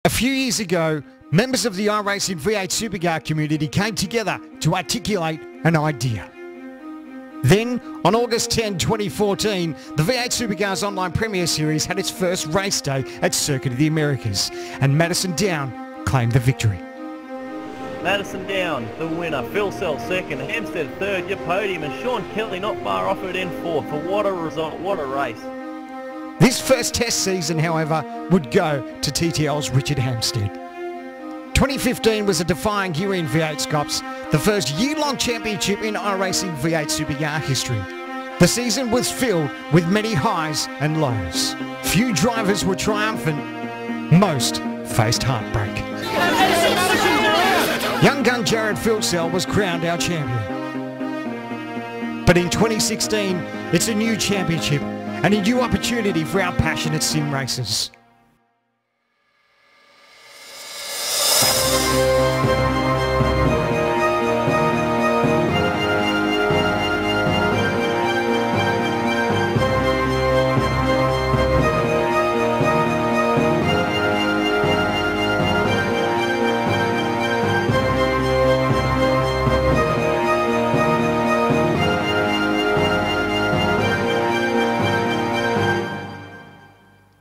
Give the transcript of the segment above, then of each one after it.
A few years ago, members of the Iracing V8 Supercar community came together to articulate an idea. Then, on August 10, 2014, the V8 Supercars Online Premier Series had its first race day at Circuit of the Americas, and Madison Down claimed the victory. Madison Down, the winner. Phil Sell second, Hampstead third, your podium, and Sean Kelly not far off at end fourth. For what a result, what a race. This first test season, however, would go to TTL's Richard Hampstead. 2015 was a defining year in V8 Scops, the first year-long championship in Iracing V8 Supercar history. The season was filled with many highs and lows. Few drivers were triumphant, most faced heartbreak. Young gun Jared Philsell was crowned our champion. But in 2016, it's a new championship and a new opportunity for our passionate sim racers.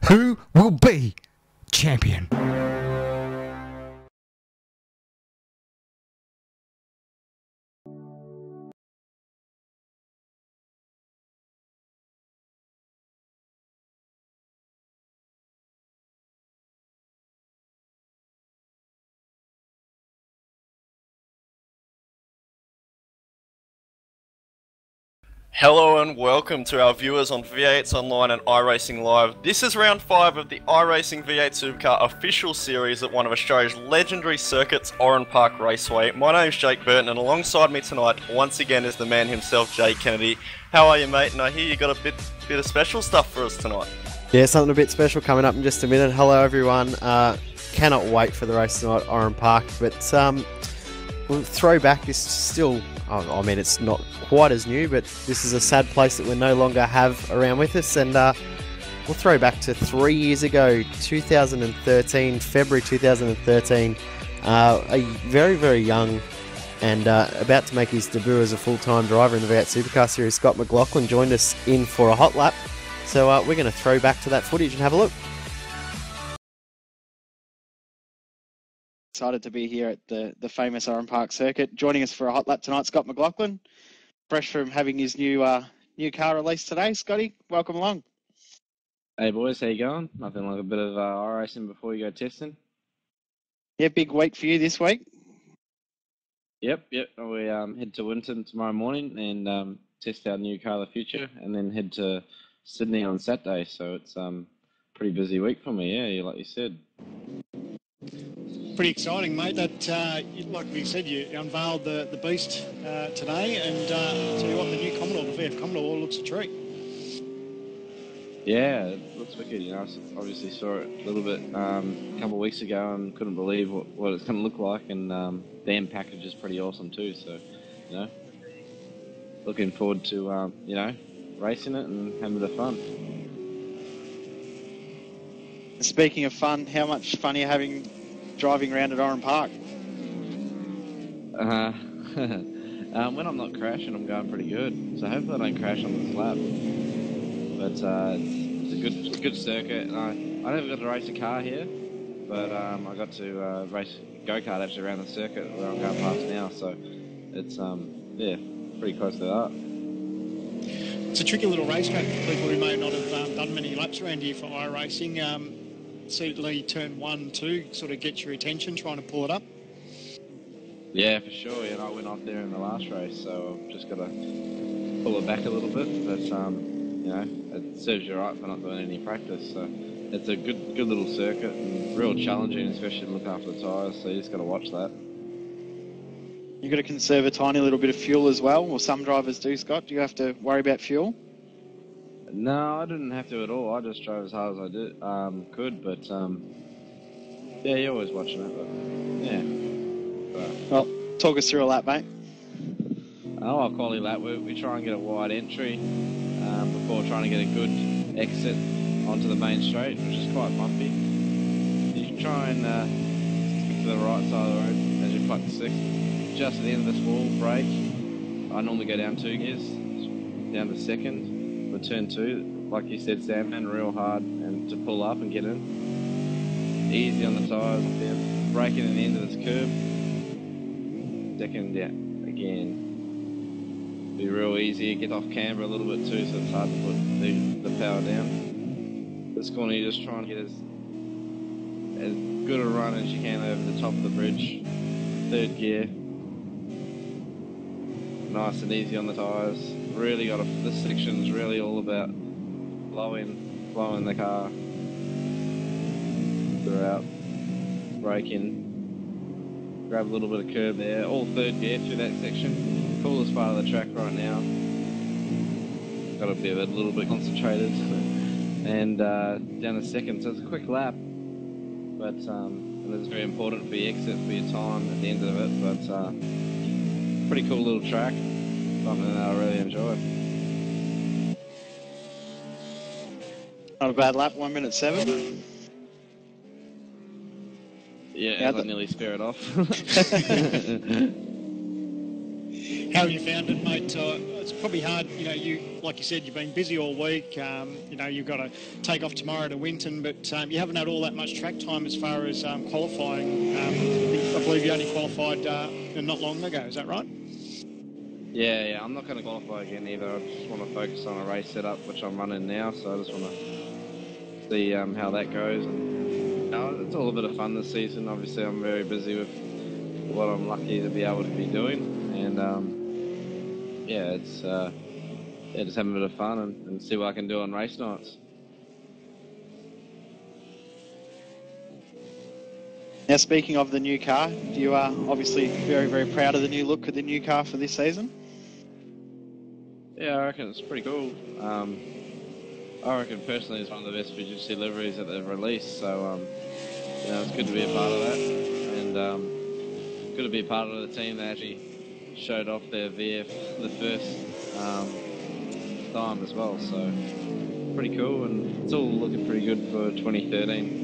Who will be champion? Hello and welcome to our viewers on V8sonline and Iracing Live. This is round 5 of the Iracing V8 Supercar official series at one of Australia's legendary circuits, Oran Park Raceway. My name's Jake Burton and alongside me tonight once again is the man himself, Jake Kennedy. How are you, mate? And I hear you got a bit of special stuff for us tonight. Yeah, something a bit special coming up in just a minute. Hello everyone. Cannot wait for the race tonight, Oran Park. But we'll throw back this still... I mean, it's not quite as new, but this is a sad place that we no longer have around with us. And we'll throw back to 3 years ago, 2013, February 2013. A very, very young and about to make his debut as a full-time driver in the V8 Supercar Series, Scott McLaughlin, joined us in for a hot lap. So we're going to throw back to that footage and have a look. Excited to be here at the famous Oran Park circuit. Joining us for a hot lap tonight, Scott McLaughlin, fresh from having his new car released today. Scotty, welcome along. Hey boys, how you going? Nothing like a bit of racing before you go testing. Yeah, big week for you this week. Yep. We head to Winton tomorrow morning and test our new car, the Future, and then head to Sydney on Saturday. So it's pretty busy week for me. Yeah, like you said. Pretty exciting, mate. That, like we said, you unveiled the beast today, and I'll tell you what, the new Commodore, the VF Commodore, looks a treat. Yeah, it looks wicked. You know, I obviously saw it a little bit a couple of weeks ago and couldn't believe what it's going to look like, and the end package is pretty awesome too. So, you know, looking forward to you know, racing it and having a bit of fun. Speaking of fun, how much fun are you having driving around at Oran Park? When I'm not crashing, I'm going pretty good. So hopefully I don't crash on this lap. But it's a good circuit. I never got to race a car here, but I got to race go-kart actually around the circuit where I'm going past now. So it's yeah, pretty close to that. It's a tricky little racetrack for people who may not have done many laps around here for iRacing. Certainly turn 1, 2 sort of gets your attention trying to pull it up. Yeah, for sure. You know, I went off there in the last race, so I've just got to pull it back a little bit. But you know, it serves you right for not doing any practice. So it's a good little circuit and real challenging, especially to look after the tyres. So you just got to watch that. You've got to conserve a tiny little bit of fuel as well, or some drivers do, Scott. Do you have to worry about fuel? No, I didn't have to at all. I just drove as hard as I did, could, but yeah, you're always watching it, but yeah. Well, talk us through a lap, mate. Oh, our quality lap, we try and get a wide entry before trying to get a good exit onto the main straight, which is quite bumpy. You try and stick to the right side of the road as you putt to 6. Just at the end of this wall, brake. I normally go down 2 gears, down to 2nd for turn 2. Like you said, Sam, and real hard and to pull up and get in. Easy on the tyres, yeah. Braking at the end of this curb. 2nd down again. Be real easy, get off camber a little bit too, so it's hard to put the power down. This corner you're just trying to get as good a run as you can over the top of the bridge. 3rd gear. Nice and easy on the tyres. Really this section's really all about blowing the car throughout. Brake in. Grab a little bit of curb there. All 3rd gear through that section. Coolest part of the track right now. Got to be a little bit concentrated. And down to 2nd, so it's a quick lap. But and it's very important for your exit, for your time at the end of it. But pretty cool little track. Something that I really enjoy. Not a bad lap, 1:07. Yeah, I nearly spare it off. How have you found it, mate? It's probably hard, like you said, you've been busy all week. You've got to take off tomorrow to Winton, but you haven't had all that much track time as far as qualifying. I believe you only qualified not long ago, is that right? Yeah, I'm not going to qualify again either. I just want to focus on a race setup, which I'm running now, so I just want to see how that goes. And it's all a bit of fun this season. Obviously, I'm very busy with what I'm lucky to be able to be doing, and it's just having a bit of fun and see what I can do on race nights. Now, speaking of the new car, you are obviously very, very proud of the new look of the new car for this season. Yeah, I reckon it's pretty cool. I reckon personally it's one of the best Fujitsu liveries that they've released, so it's good to be a part of that, and good to be a part of the team that actually showed off their VF the first time as well, so pretty cool, and it's all looking pretty good for 2013.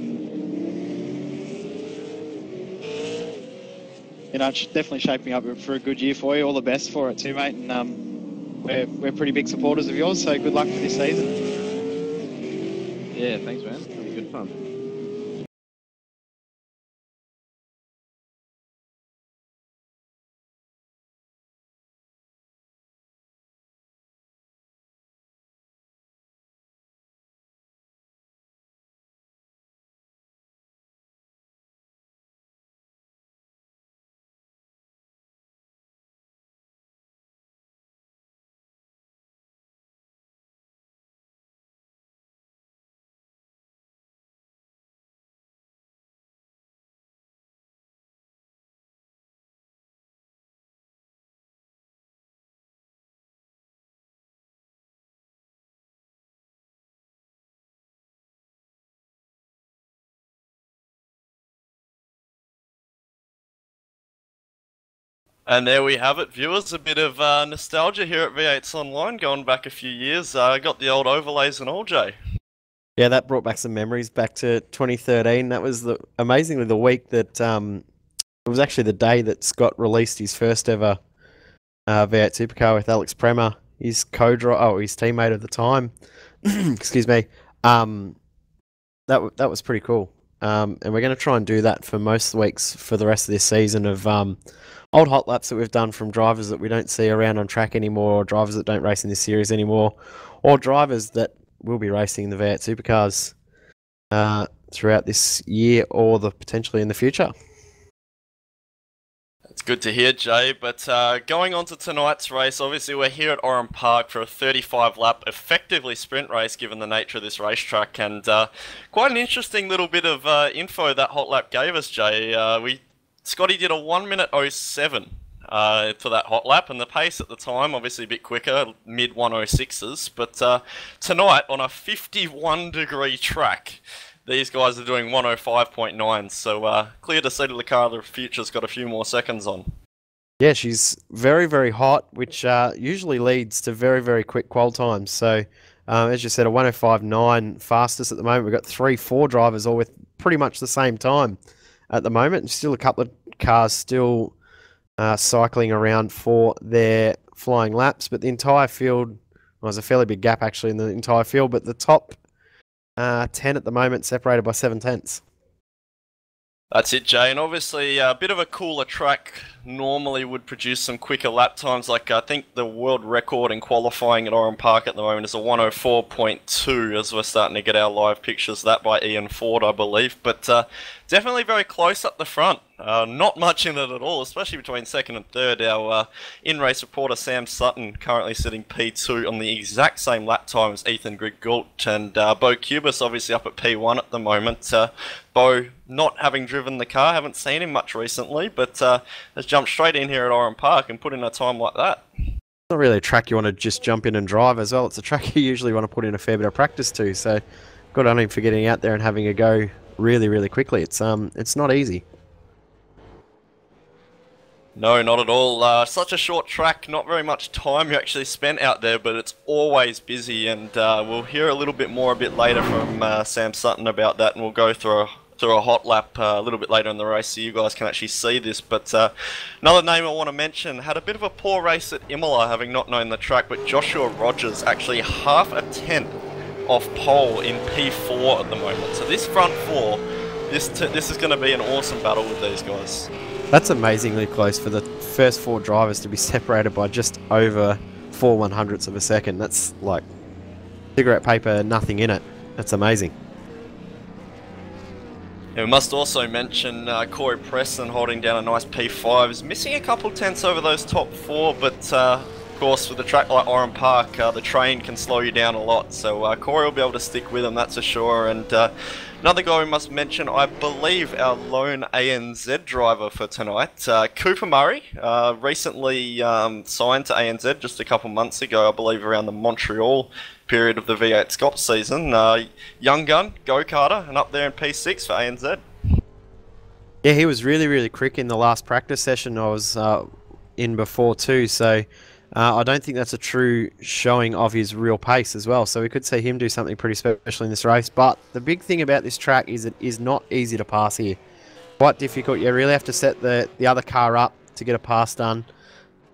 It's definitely shaping up for a good year for you. All the best for it too, mate, and we're pretty big supporters of yours, so good luck for this season. Yeah, thanks, man. It'll be good fun. And there we have it, viewers. A bit of nostalgia here at V8sonline, going back a few years. Got the old overlays and all, Jay. Yeah, that brought back some memories back to 2013. That was amazingly the week that it was actually the day that Scott released his first ever V8 Supercar with Alex Premer, his his teammate at the time. Excuse me. That was pretty cool. And we're going to try and do that for most weeks for the rest of this season of old hot laps that we've done from drivers that we don't see around on track anymore, or drivers that don't race in this series anymore, or drivers that will be racing in the V8 Supercars throughout this year or potentially in the future. It's good to hear, Jay, but going on to tonight's race, obviously we're here at Oran Park for a 35-lap, effectively sprint race given the nature of this racetrack, and quite an interesting little bit of info that hot lap gave us, Jay. Scotty did a 1:07 for that hot lap, and the pace at the time, obviously a bit quicker, mid-106s, but tonight on a 51-degree track, these guys are doing 105.9, so clear to see that the car of the future's got a few more seconds on. Yeah, she's very, very hot, which usually leads to very, very quick qual times. So, as you said, a 105.9 fastest at the moment. We've got 3-4 drivers all with pretty much the same time at the moment. Still a couple of cars still cycling around for their flying laps, but the entire field, well, there's a fairly big gap actually in the entire field, but the top 10 at the moment separated by 7/10. That's it, Jay, and obviously a bit of a cooler track normally would produce some quicker lap times. Like, I think the world record in qualifying at Oran Park at the moment is a 104.2, as we're starting to get our live pictures, that by Ian Ford, I believe, but definitely very close up the front. Not much in it at all, especially between second and third. Our in-race reporter Sam Sutton currently sitting P2 on the exact same lap time as Ethan Grigult, and Bo Cubis obviously up at P1 at the moment. Bo, not having driven the car, haven't seen him much recently, but has jumped straight in here at Oran Park and put in a time like that. It's not really a track you want to just jump in and drive as well. It's a track you usually want to put in a fair bit of practice to, so good on him for getting out there and having a go really, really quickly. It's not easy. No, not at all. Such a short track, not very much time you actually spent out there, but it's always busy, and we'll hear a little bit more a bit later from Sam Sutton about that, and we'll go through a hot lap a little bit later in the race so you guys can actually see this. But another name I want to mention had a bit of a poor race at Imola, having not known the track, but Joshua Rogers actually half a tenth off pole in P4 at the moment. So this front four, this is going to be an awesome battle with these guys. That's amazingly close for the first four drivers to be separated by just over 4/100ths of a second. That's like cigarette paper, nothing in it. That's amazing. Yeah, we must also mention Corey Preston holding down a nice P5. Is missing a couple tenths over those top four, but of course with a track like Oran Park, the train can slow you down a lot. So Corey will be able to stick with him, that's for sure. And another guy we must mention, I believe our lone ANZ driver for tonight, Cooper Murray, recently signed to ANZ just a couple months ago, I believe around the Montreal period of the V8 Scops season. Young gun, go-karter, and up there in P6 for ANZ. Yeah, he was really, really quick in the last practice session I was in before too, so I don't think that's a true showing of his real pace as well, so we could see him do something pretty special in this race. But the big thing about this track is it is not easy to pass here. Quite difficult. You really have to set the other car up to get a pass done,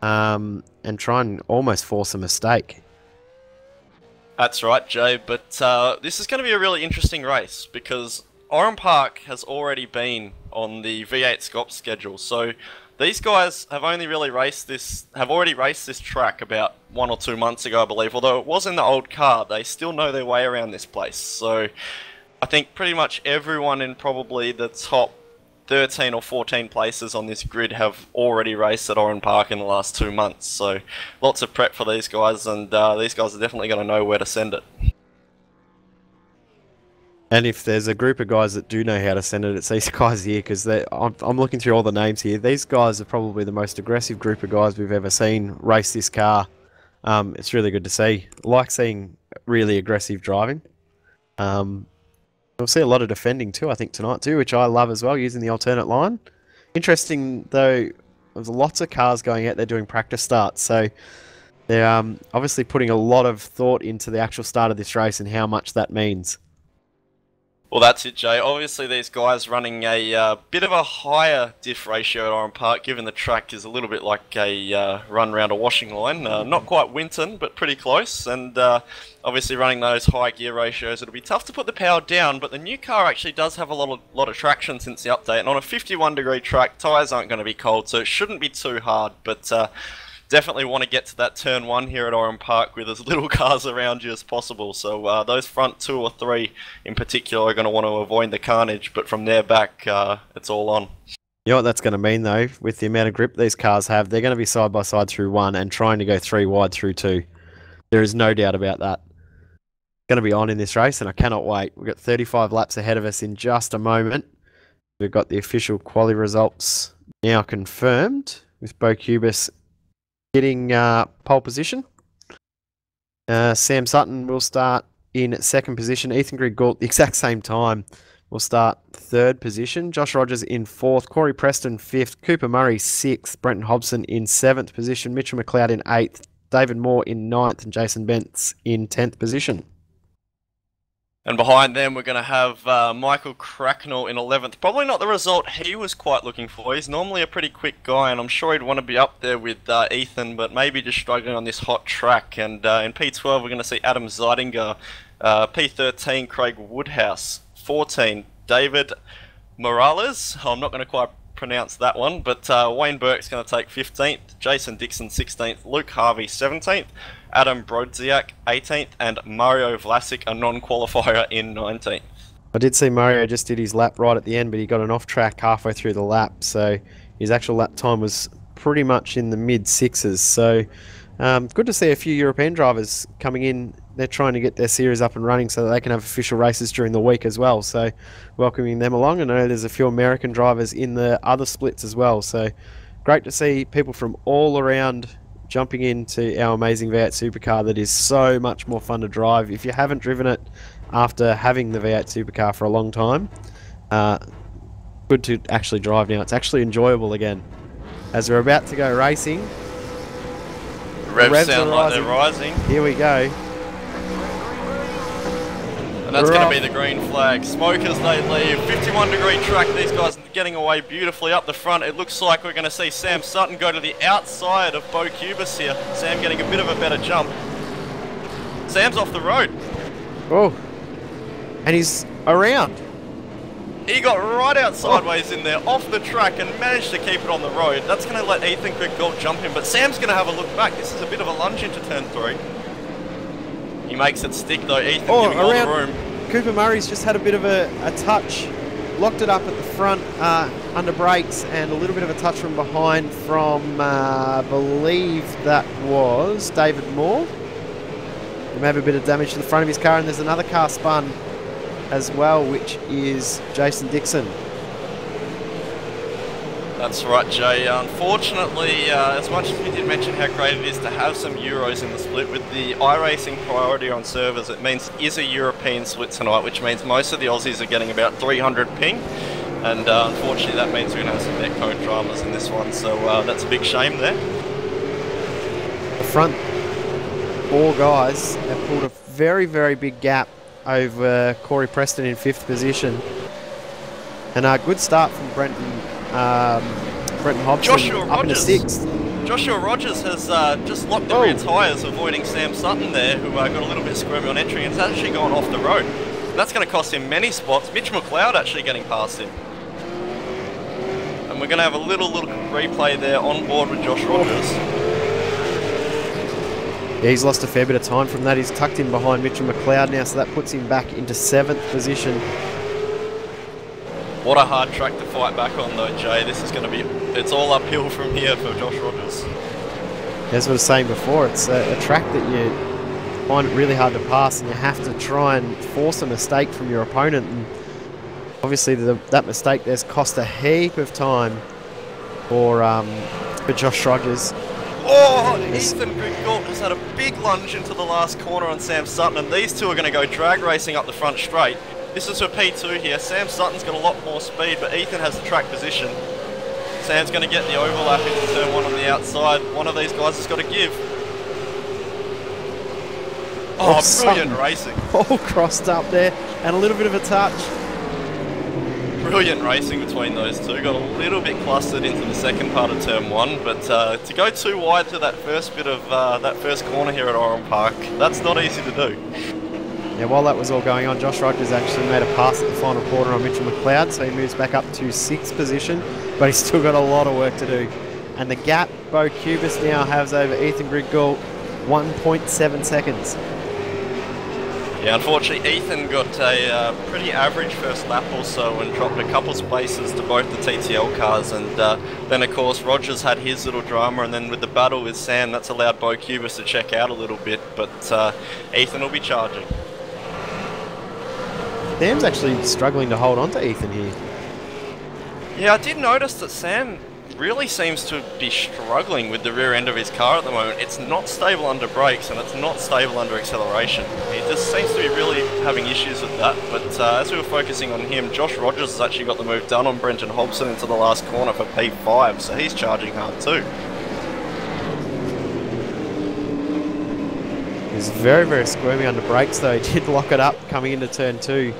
and try and almost force a mistake. That's right, Jay, but this is going to be a really interesting race because Oran Park has already been on the V8 Scops schedule, so these guys have already raced this track about 1 or 2 months ago, I believe. Although it was in the old car, they still know their way around this place. So I think pretty much everyone in probably the top 13 or 14 places on this grid have already raced at Oran Park in the last 2 months. So lots of prep for these guys, and these guys are definitely going to know where to send it. And if there's a group of guys that do know how to send it, it's these guys here, because I'm looking through all the names here. These guys are probably the most aggressive group of guys we've ever seen race this car. It's really good to see. I like seeing really aggressive driving. We'll see a lot of defending too, I think, tonight too, which I love as well, using the alternate line. Interesting though, there's lots of cars going out there doing practice starts, so they're obviously putting a lot of thought into the actual start of this race and how much that means. Well, that's it, Jay. Obviously, these guys running a bit of a higher diff ratio at Oran Park, given the track is a little bit like a run round a washing line. Not quite Winton, but pretty close. And obviously, running those high gear ratios, it'll be tough to put the power down. But the new car actually does have a lot of traction since the update. And on a 51-degree track, tyres aren't going to be cold, so it shouldn't be too hard. But definitely want to get to that turn 1 here at Oran Park with as little cars around you as possible. So those front 2 or 3 in particular are going to want to avoid the carnage, but from there back, it's all on. You know what that's going to mean though, with the amount of grip these cars have, they're going to be side by side through 1 and trying to go 3 wide through 2. There is no doubt about that. Going to be on in this race, and I cannot wait. We've got 35 laps ahead of us in just a moment. We've got the official quali results now confirmed, with Bo Cubis getting pole position. Sam Sutton will start in 2nd position. Ethan Grigult, the exact same time, will start 3rd position. Josh Rogers in 4th. Corey Preston 5th. Cooper Murray 6th. Brenton Hobson in 7th position. Mitchell McLeod in 8th. David Moore in 9th. And Jason Bentz in 10th position. And behind them, we're going to have Michael Cracknell in 11th. Probably not the result he was quite looking for. He's normally a pretty quick guy, and I'm sure he'd want to be up there with Ethan, but maybe just struggling on this hot track. And in P12, we're going to see Adam Zeidinger. P13, Craig Woodhouse. 14, David Morales. I'm not going to quite pronounce that one, but Wayne Burke's going to take 15th. Jason Dixon, 16th. Luke Harvey, 17th. Adam Brodziak, 18th, and Mario Vlasic, a non-qualifier, in 19th. I did see Mario just did his lap right at the end, but he got an off-track halfway through the lap, so his actual lap time was pretty much in the mid-sixes. So good to see a few European drivers coming in. They're trying to get their series up and running so that they can have official races during the week as well. So welcoming them along. I know there's a few American drivers in the other splits as well. So great to see people from all around jumping into our amazing V8 Supercar that is so much more fun to drive. If you haven't driven it after having the V8 Supercar for a long time, good to actually drive now. It's actually enjoyable again. As we're about to go racing, Revs sound like they're rising. Here we go. And that's going to be the green flag. Smoke as they leave. 51-degree track. These guys getting away beautifully up the front. It looks like we're going to see Sam Sutton go to the outside of Bo Cubis here. Sam getting a bit of a better jump. Sam's off the road. Oh, and he's around. He got right out sideways in there, off the track, and managed to keep it on the road. That's going to let Ethan Griggold jump him, but Sam's going to have a look back. This is a bit of a lunge into turn 3. He makes it stick though, Ethan giving all the room. Cooper Murray's just had a bit of a touch, locked it up at the front under brakes, and a little bit of a touch from behind from, I believe that was David Moore. He may have a bit of damage to the front of his car, and there's another car spun as well, which is Jason Dixon. That's right, Jay. Unfortunately, as much as we did mention how great it is to have some Euros in the split, with the Iracing priority on servers, it means it is a European split tonight, which means most of the Aussies are getting about 300 ping. And unfortunately, that means we're going to have some netcode dramas in this one, so that's a big shame there. The front 4 guys have pulled a very, very big gap over Corey Preston in 5th position. And a good start from Brenton Hobson Joshua up Rogers. into 6th. Joshua Rogers has just locked the rear tyres, avoiding Sam Sutton there, who got a little bit squirmy on entry, and has actually gone off the road. And that's going to cost him many spots. Mitch McLeod actually getting past him. And we're going to have a little replay there on board with Josh Rogers. Yeah, he's lost a fair bit of time from that. He's tucked in behind Mitchell McLeod now, so that puts him back into 7th position. What a hard track to fight back on though, Jay. This is going to be, it's all uphill from here for Josh Rogers. As I was saying before, it's a track that you find it really hard to pass, and you have to try and force a mistake from your opponent. And obviously that mistake there's cost a heap of time for Josh Rogers. Oh, Ethan Griggold has had a big lunge into the last corner on Sam Sutton, and these two are going to go drag racing up the front straight. This is for P2 here. Sam Sutton's got a lot more speed, but Ethan has the track position. Sam's going to get the overlap into turn 1 on the outside. One of these guys has got to give. Oh, brilliant racing. All crossed up there, and a little bit of a touch. Brilliant racing between those two. Got a little bit clustered into the second part of turn 1, but to go too wide to that first bit of that first corner here at Oran Park, that's not easy to do. Yeah, while that was all going on, Josh Rogers actually made a pass at the final corner on Mitchell McLeod, so he moves back up to 6th position, but he's still got a lot of work to do. And the gap Bo Cubis now has over Ethan Griggold, 1.7 seconds. Yeah, unfortunately, Ethan got a pretty average first lap or so and dropped a couple spaces to both the TTL cars, and then of course Rogers had his little drama, and then with the battle with Sam, that's allowed Bo Cubis to check out a little bit, but Ethan will be charging. Sam's actually struggling to hold on to Ethan here. Yeah, I did notice that Sam really seems to be struggling with the rear end of his car at the moment. It's not stable under brakes, and it's not stable under acceleration. He just seems to be really having issues with that, but as we were focusing on him, Josh Rogers has actually got the move done on Brenton Hobson into the last corner for P5, so he's charging hard too. He's very, very squirmy under brakes though. He did lock it up coming into turn 2.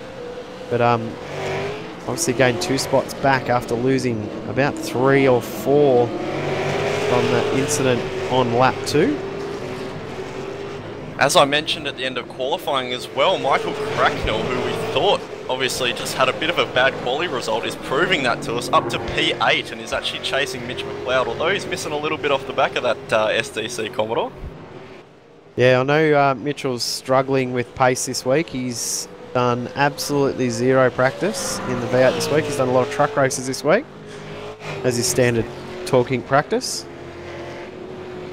But obviously gained 2 spots back after losing about 3 or 4 from that incident on lap 2. As I mentioned at the end of qualifying as well, Michael Cracknell, who we thought obviously just had a bit of a bad quality result, is proving that to us, up to P8, and is actually chasing Mitch McLeod, although he's missing a little bit off the back of that SDC Commodore. Yeah, I know Mitchell's struggling with pace this week. He's done absolutely 0 practice in the V8 this week. He's done a lot of truck races this week as his standard talking practice.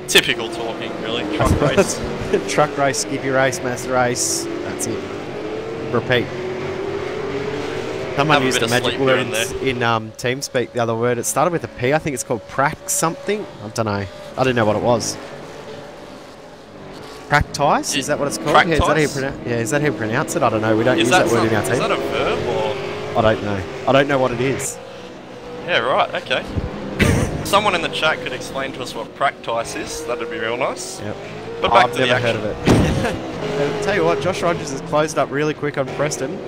Typical talking, really. Truck race. Truck race, Skippy race, Master race. That's it. Repeat. Someone used a magic word in TeamSpeak, the other word. It started with a P. I think it's called prac something. I don't know. I didn't know what it was. Practice? Is that what it's called? Yeah, is that how you pronounce it? I don't know. We don't use that word in our team. Is that a verb or? I don't know. I don't know what it is. Yeah, right. Okay. Someone in the chat could explain to us what practice is. That'd be real nice. Yep. But back I've to the never action. heard of it. I'll tell you what, Josh Rogers has closed up really quick on Preston.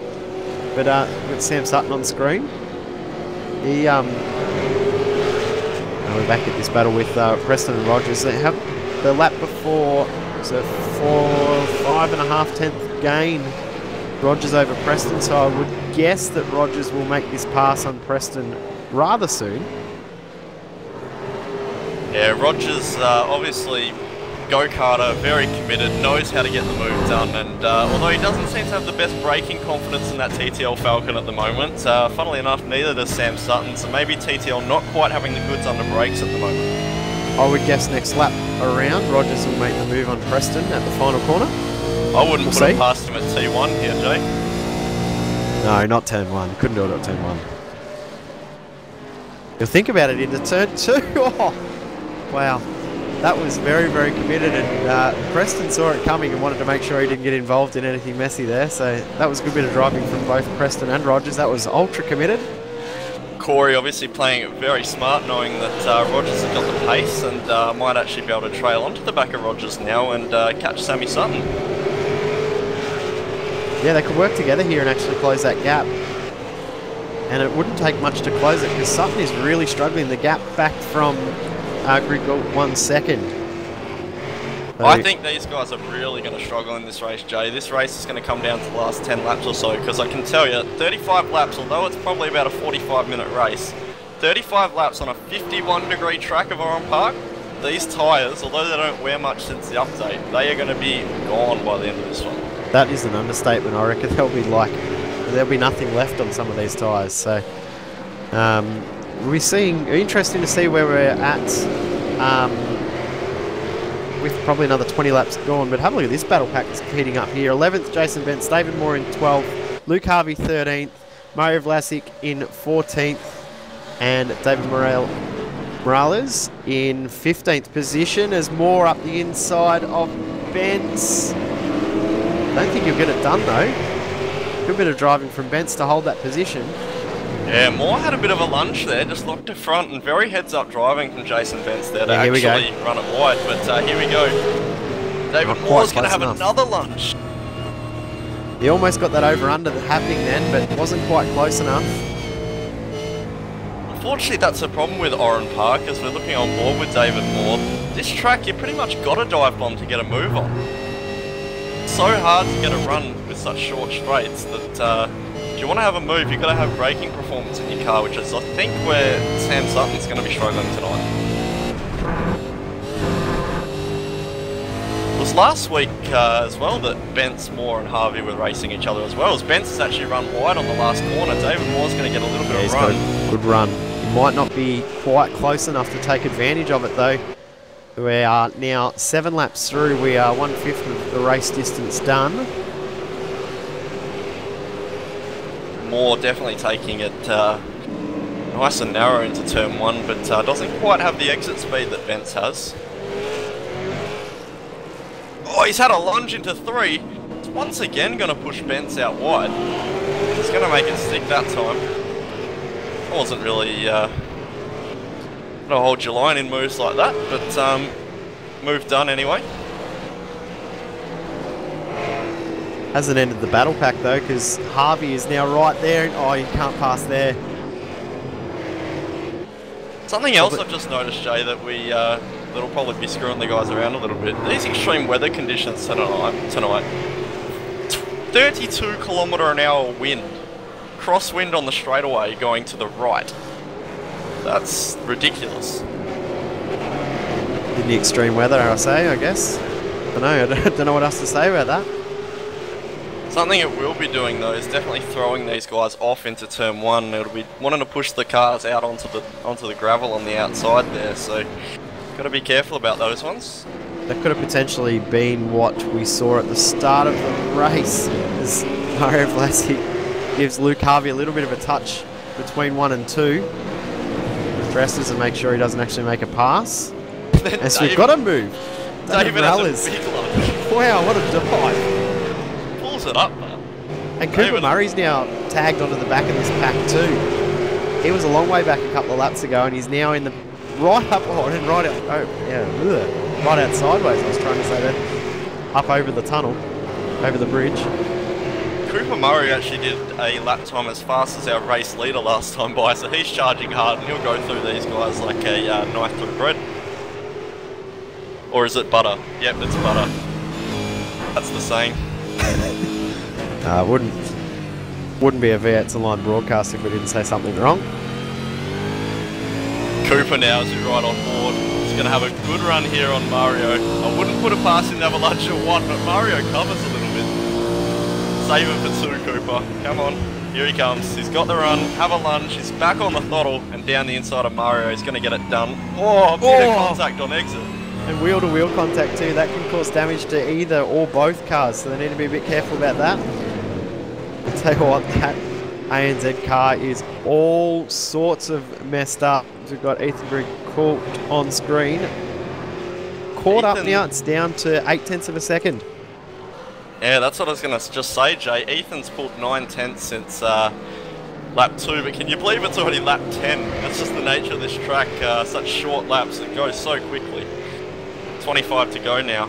But with Sam Sutton on screen. He we're back at this battle with Preston and Rogers. They have the lap before, so 5.5 gain Rogers over Preston, so I would guess that Rogers will make this pass on Preston rather soon. Yeah, Rogers obviously go-karter, very committed, knows how to get the move done, and although he doesn't seem to have the best braking confidence in that TTL Falcon at the moment, funnily enough, neither does Sam Sutton, so maybe TTL not quite having the goods under brakes at the moment. I would guess next lap around, Rogers will make the move on Preston at the final corner. I wouldn't put it past him at T1 here, Jay. No, not turn 1. Couldn't do it at turn 1. You'll think about it into turn 2. Oh, wow. That was very, very committed, and Preston saw it coming and wanted to make sure he didn't get involved in anything messy there. So that was a good bit of driving from both Preston and Rogers. That was ultra committed. Corey obviously playing it very smart, knowing that Rogers has got the pace and might actually be able to trail onto the back of Rogers now and catch Sammy Sutton. Yeah, they could work together here and actually close that gap. And it wouldn't take much to close it because Sutton is really struggling. The gap back from grid got 1 second. So I think these guys are really going to struggle in this race, Jay. This race is going to come down to the last 10 laps or so, because I can tell you, 35 laps, although it's probably about a 45-minute race, 35 laps on a 51-degree track of Oran Park, these tyres, although they don't wear much since the update, they are going to be gone by the end of this one. That is an understatement. I reckon there'll be nothing left on some of these tyres. So we're seeing, interesting to see where we're at with probably another 20 laps gone. But have a look at this battle pack that's heating up here. 11th, Jason Bentz, David Moore in 12th, Luke Harvey 13th, Mario Vlasic in 14th, and David Morales in 15th position as Moore up the inside of Bentz. Don't think you'll get it done though. Good bit of driving from Bentz to hold that position. Yeah, Moore had a bit of a lunge there, just locked to front and very heads-up driving from Jason Bentz there to actually run it wide. But here we go. David Moore's going to have another lunge. He almost got that over-under happening then, but wasn't quite close enough. Unfortunately, that's a problem with Oran Park, as we're looking on board with David Moore. This track, you pretty much got a dive bomb to get a move on. It's so hard to get a run with such short straights that if you want to have a move, you've got to have braking performance in your car, which is, I think, where Sam Sutton's going to be struggling tonight. It was last week as well that Bentz, Moore and Harvey were racing each other as well, as Bentz has actually run wide on the last corner. David Moore's going to get a little bit of run. He's got a good run. He might not be quite close enough to take advantage of it though. We are now 7 laps through. We are 1/5 of the race distance done. Moore definitely taking it nice and narrow into turn 1, but doesn't quite have the exit speed that Bentz has. Oh, he's had a lunge into 3. He's once again going to push Bentz out wide. He's going to make it stick that time. I wasn't really going to hold your line in moves like that, but move done anyway. Hasn't ended the battle pack though, because Harvey is now right there. Oh, you can't pass there. Something else I've just noticed, Jay, that that'll probably be screwing the guys around a little bit. These extreme weather conditions tonight 32 km/h wind, crosswind on the straightaway going to the right. That's ridiculous. In the extreme weather, I guess. I don't know what else to say about that. Something it will be doing though is definitely throwing these guys off into turn 1. It'll be wanting to push the cars out onto the gravel on the outside there, so got to be careful about those ones. That could have potentially been what we saw at the start of the race, as Mario Vlasic gives Luke Harvey a little bit of a touch between 1 and 2. Dresses and make sure he doesn't actually make a pass. As we've got to move. David has a big lunge. Wow, what a dive. Pulls it up, man. And Cooper Murray's now tagged onto the back of this pack too. He was a long way back a couple of laps ago, and he's now in the right up and right out. Oh yeah, right out sideways. I was trying to say that. Up over the tunnel, over the bridge. Cooper Murray actually did a lap time as fast as our race leader last time by, so he's charging hard, and he'll go through these guys like a knife through bread. Or is it butter? Yep, it's butter. That's the saying. Wouldn't be a V8sonline broadcast if we didn't say something wrong. Cooper now as we ride on board. He's going to have a good run here on Mario. I wouldn't put it past him to have a lunge at 1, but Mario covers a little bit. Save it for 2, Cooper. Come on. Here he comes. He's got the run. Have a lunge. He's back on the throttle and down the inside of Mario. He's going to get it done. Oh, bit of contact on exit. And wheel-to-wheel contact too. That can cause damage to either or both cars, so they need to be a bit careful about that. I'll tell you what, that ANZ car is all sorts of messed up. We've got Ethan Grigg caught on screen. Caught up now, it's down to 0.8 of a second. Yeah, that's what I was going to just say, Jay. Ethan's pulled 9/10 since lap 2, but can you believe it's already lap 10? That's just the nature of this track, such short laps, it goes so quickly. 25 to go now.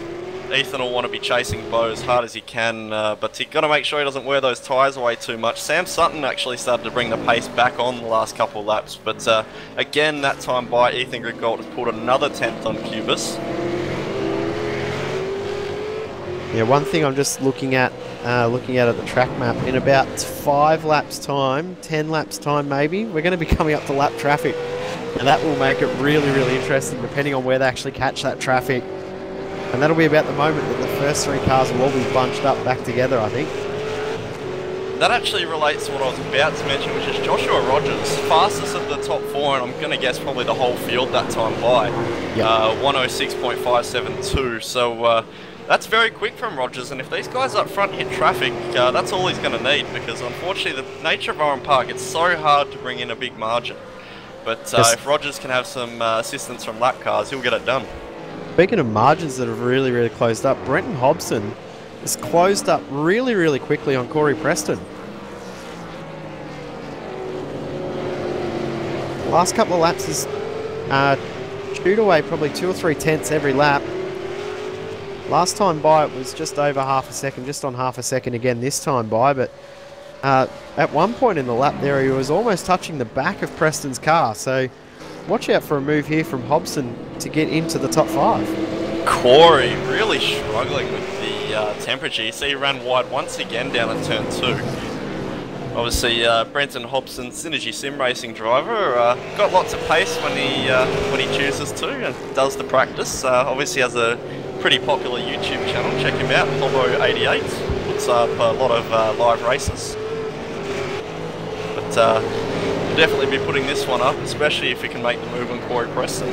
Ethan will want to be chasing Bo as hard as he can, but he's got to make sure he doesn't wear those tyres away too much. Sam Sutton actually started to bring the pace back on the last couple of laps, but again, that time by Ethan Griggold has pulled another 10th on Cubis. Yeah, one thing I'm just looking at the track map, in about 5 laps time, 10 laps time maybe, we're going to be coming up to lap traffic. And that will make it really, really interesting depending on where they actually catch that traffic. And that'll be about the moment that the first 3 cars will all be bunched up back together, I think. That actually relates to what I was about to mention, which is Joshua Rogers, fastest of the top 4, and I'm going to guess probably the whole field that time by. Yep. 106.572, so that's very quick from Rogers, and if these guys up front hit traffic, that's all he's going to need, because unfortunately the nature of Oran Park, it's so hard to bring in a big margin. But if Rogers can have some assistance from lap cars, he'll get it done. Speaking of margins that have really, really closed up, Brenton Hobson has closed up really, really quickly on Corey Preston. Last couple of laps has chewed away probably 2 or 3 tenths every lap. Last time by it was just over half a second, just on half a second again this time by, but at one point in the lap there he was almost touching the back of Preston's car, so watch out for a move here from Hobson to get into the top 5. Corey really struggling with the temperature. You see he ran wide once again down in turn 2. Obviously Brenton Hobson, Synergy Sim Racing driver, got lots of pace when he chooses to and does the practice. Obviously has a pretty popular YouTube channel, check him out, Hobo88, puts up a lot of live races. But we'll definitely be putting this one up, especially if we can make the move on Corey Preston.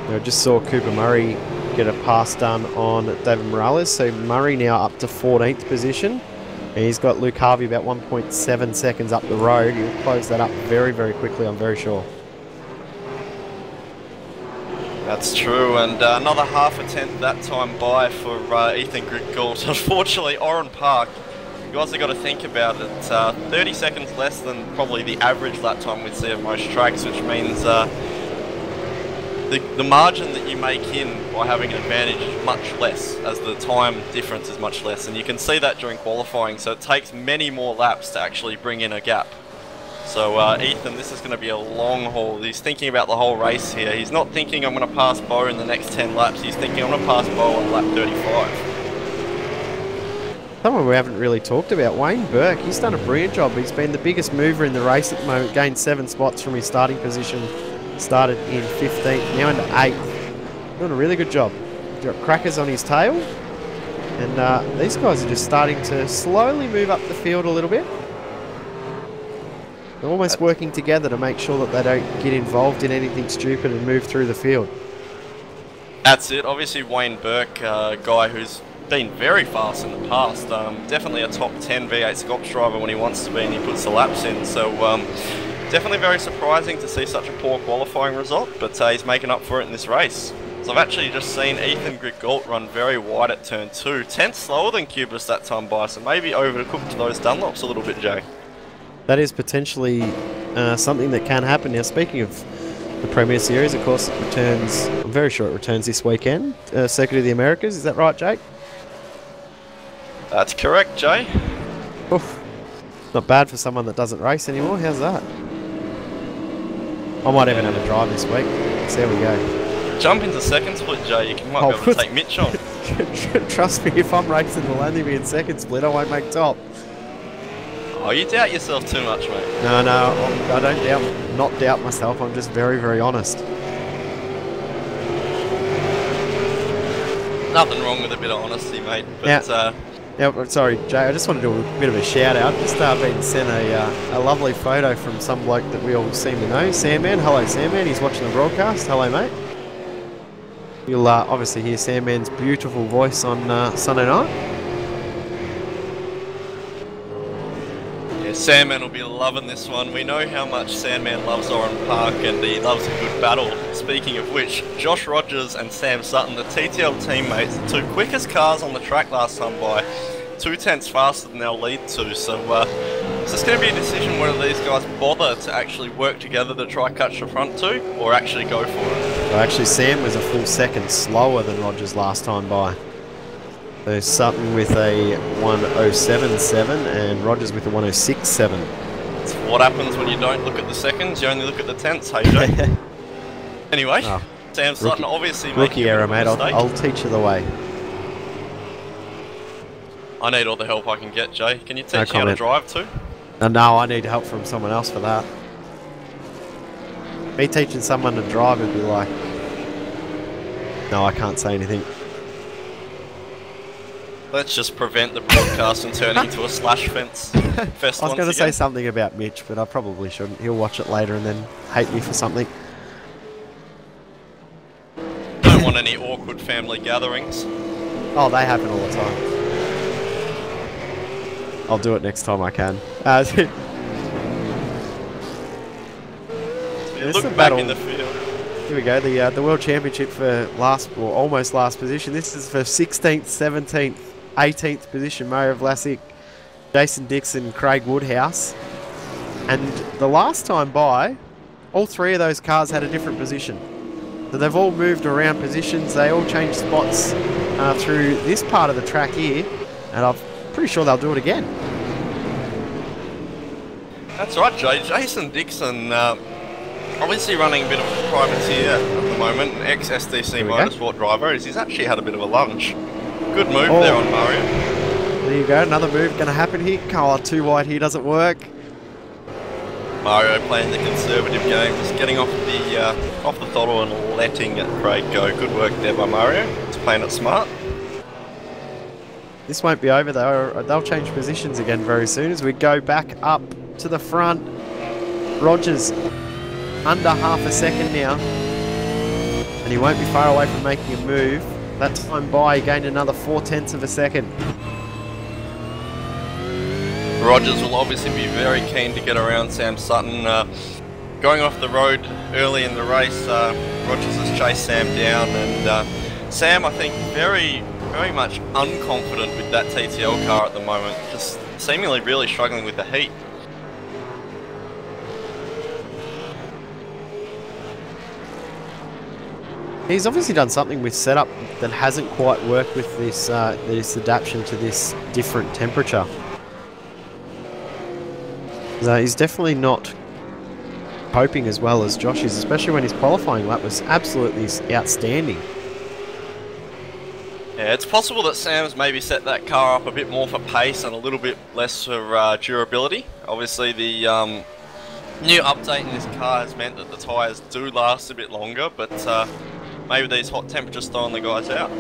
I just saw Cooper Murray get a pass done on David Morales, so Murray now up to 14th position. And he's got Luke Harvey about 1.7 seconds up the road. He'll close that up very, very quickly, I'm very sure. That's true, and another half a tenth that time by for Ethan Griggold. Unfortunately, Oran Park, you guys have got to think about it. 30 seconds less than probably the average lap time we'd see at most tracks, which means the margin that you make in by having an advantage is much less, as the time difference is much less, and you can see that during qualifying, so it takes many more laps to actually bring in a gap. So Ethan, this is going to be a long haul. He's thinking about the whole race here. He's not thinking I'm going to pass Bo in the next 10 laps, he's thinking I'm going to pass Bo on lap 35. Someone we haven't really talked about, Wayne Burke. He's done a brilliant job. He's been the biggest mover in the race at the moment, gained 7 spots from his starting position. Started in 15th, now into 8th. Doing a really good job. He's got crackers on his tail. And these guys are just starting to slowly move up the field a little bit. They're almost working together to make sure that they don't get involved in anything stupid and move through the field. That's it. Obviously Wayne Burke, a guy who's been very fast in the past. Definitely a top 10 V8 Scops driver when he wants to be and he puts the laps in. So definitely very surprising to see such a poor qualifying result, but he's making up for it in this race. So I've actually just seen Ethan Grigalt run very wide at turn 2. 10th slower than Cubis that time by, so maybe overcooked those Dunlops a little bit, Jay. That is potentially something that can happen. Now, speaking of the Premier Series, of course, it returns, I'm very sure it returns this weekend. Circuit of the Americas, is that right, Jake? That's correct, Jay. Oof. Not bad for someone that doesn't race anymore. How's that? I might even have a drive this week. So there we go. Jump into second split, Jay. You might be able to take Mitch on. Trust me, if I'm racing, we'll only be in second split. I won't make top. Oh, you doubt yourself too much, mate. No, I don't not doubt myself. I'm just very, very honest. Nothing wrong with a bit of honesty, mate. But yeah, sorry, Jay. I just want to do a bit of a shout out. Just been sent a lovely photo from some bloke that we all seem to know, Sandman. Hello, Sandman. He's watching the broadcast. Hello, mate. You'll obviously hear Sandman's beautiful voice on Sunday night. Yeah, Sandman will be loving this one. We know how much Sandman loves Oran Park and he loves a good battle. Speaking of which, Josh Rogers and Sam Sutton, the TTL teammates, the 2 quickest cars on the track last time by, 2 tenths faster than our lead 2. So is this going to be a decision whether these guys bother to actually work together to try catch the front 2 or actually go for it? Well, actually, Sam was a full second slower than Rogers last time by. So Sutton with a 1:07.7 and Rogers with a 1:06.7. It's what happens when you don't look at the seconds, you only look at the tenths, hey Jay. Anyway, Sam Sutton obviously making rookie error, mate. I'll teach you the way. I need all the help I can get, Jay. Can you teach me how to drive too? No, I need help from someone else for that. Me teaching someone to drive would be like... No, I can't say anything. Let's just prevent the broadcast and turn it into a slash fest. I was going to say something about Mitch, but I probably shouldn't. He'll watch it later and then hate me for something. Don't want any awkward family gatherings. Oh, they happen all the time. I'll do it next time I can. Look back in the field. Here we go, the World Championship for almost last position. This is for 16th, 17th, 18th position. Mario Vlasic, Jason Dixon, Craig Woodhouse. And the last time by, all 3 of those cars had a different position. So they've all moved around positions. They all changed spots through this part of the track here. And I'm pretty sure they'll do it again. That's right, Jay. Jason Dixon, obviously running a bit of a privateer at the moment, an ex-SDC Motorsport driver. He's actually had a bit of a lunch. Good move there on Mario. There you go, another move going to happen here. Oh, too wide here doesn't work. Mario playing the conservative game, just getting off the throttle and letting Craig go. Good work there by Mario. He's playing it smart. This won't be over though. They'll change positions again very soon as we go back up to the front. Rogers under half a second now, and he won't be far away from making a move. That time by, he gained another 4/10 of a second. Rogers will obviously be very keen to get around Sam Sutton. Going off the road early in the race, Rogers has chased Sam down, and Sam, I think, very much unconfident with that TTL car at the moment, just seemingly really struggling with the heat. He's obviously done something with setup that hasn't quite worked with this this adaptation to this different temperature. So he's definitely not coping as well as Josh is, especially when his qualifying lap was absolutely outstanding. Yeah, it's possible that Sam's maybe set that car up a bit more for pace and a little bit less for durability. Obviously the new update in this car has meant that the tyres do last a bit longer, but maybe these hot temperatures throwing the guys out.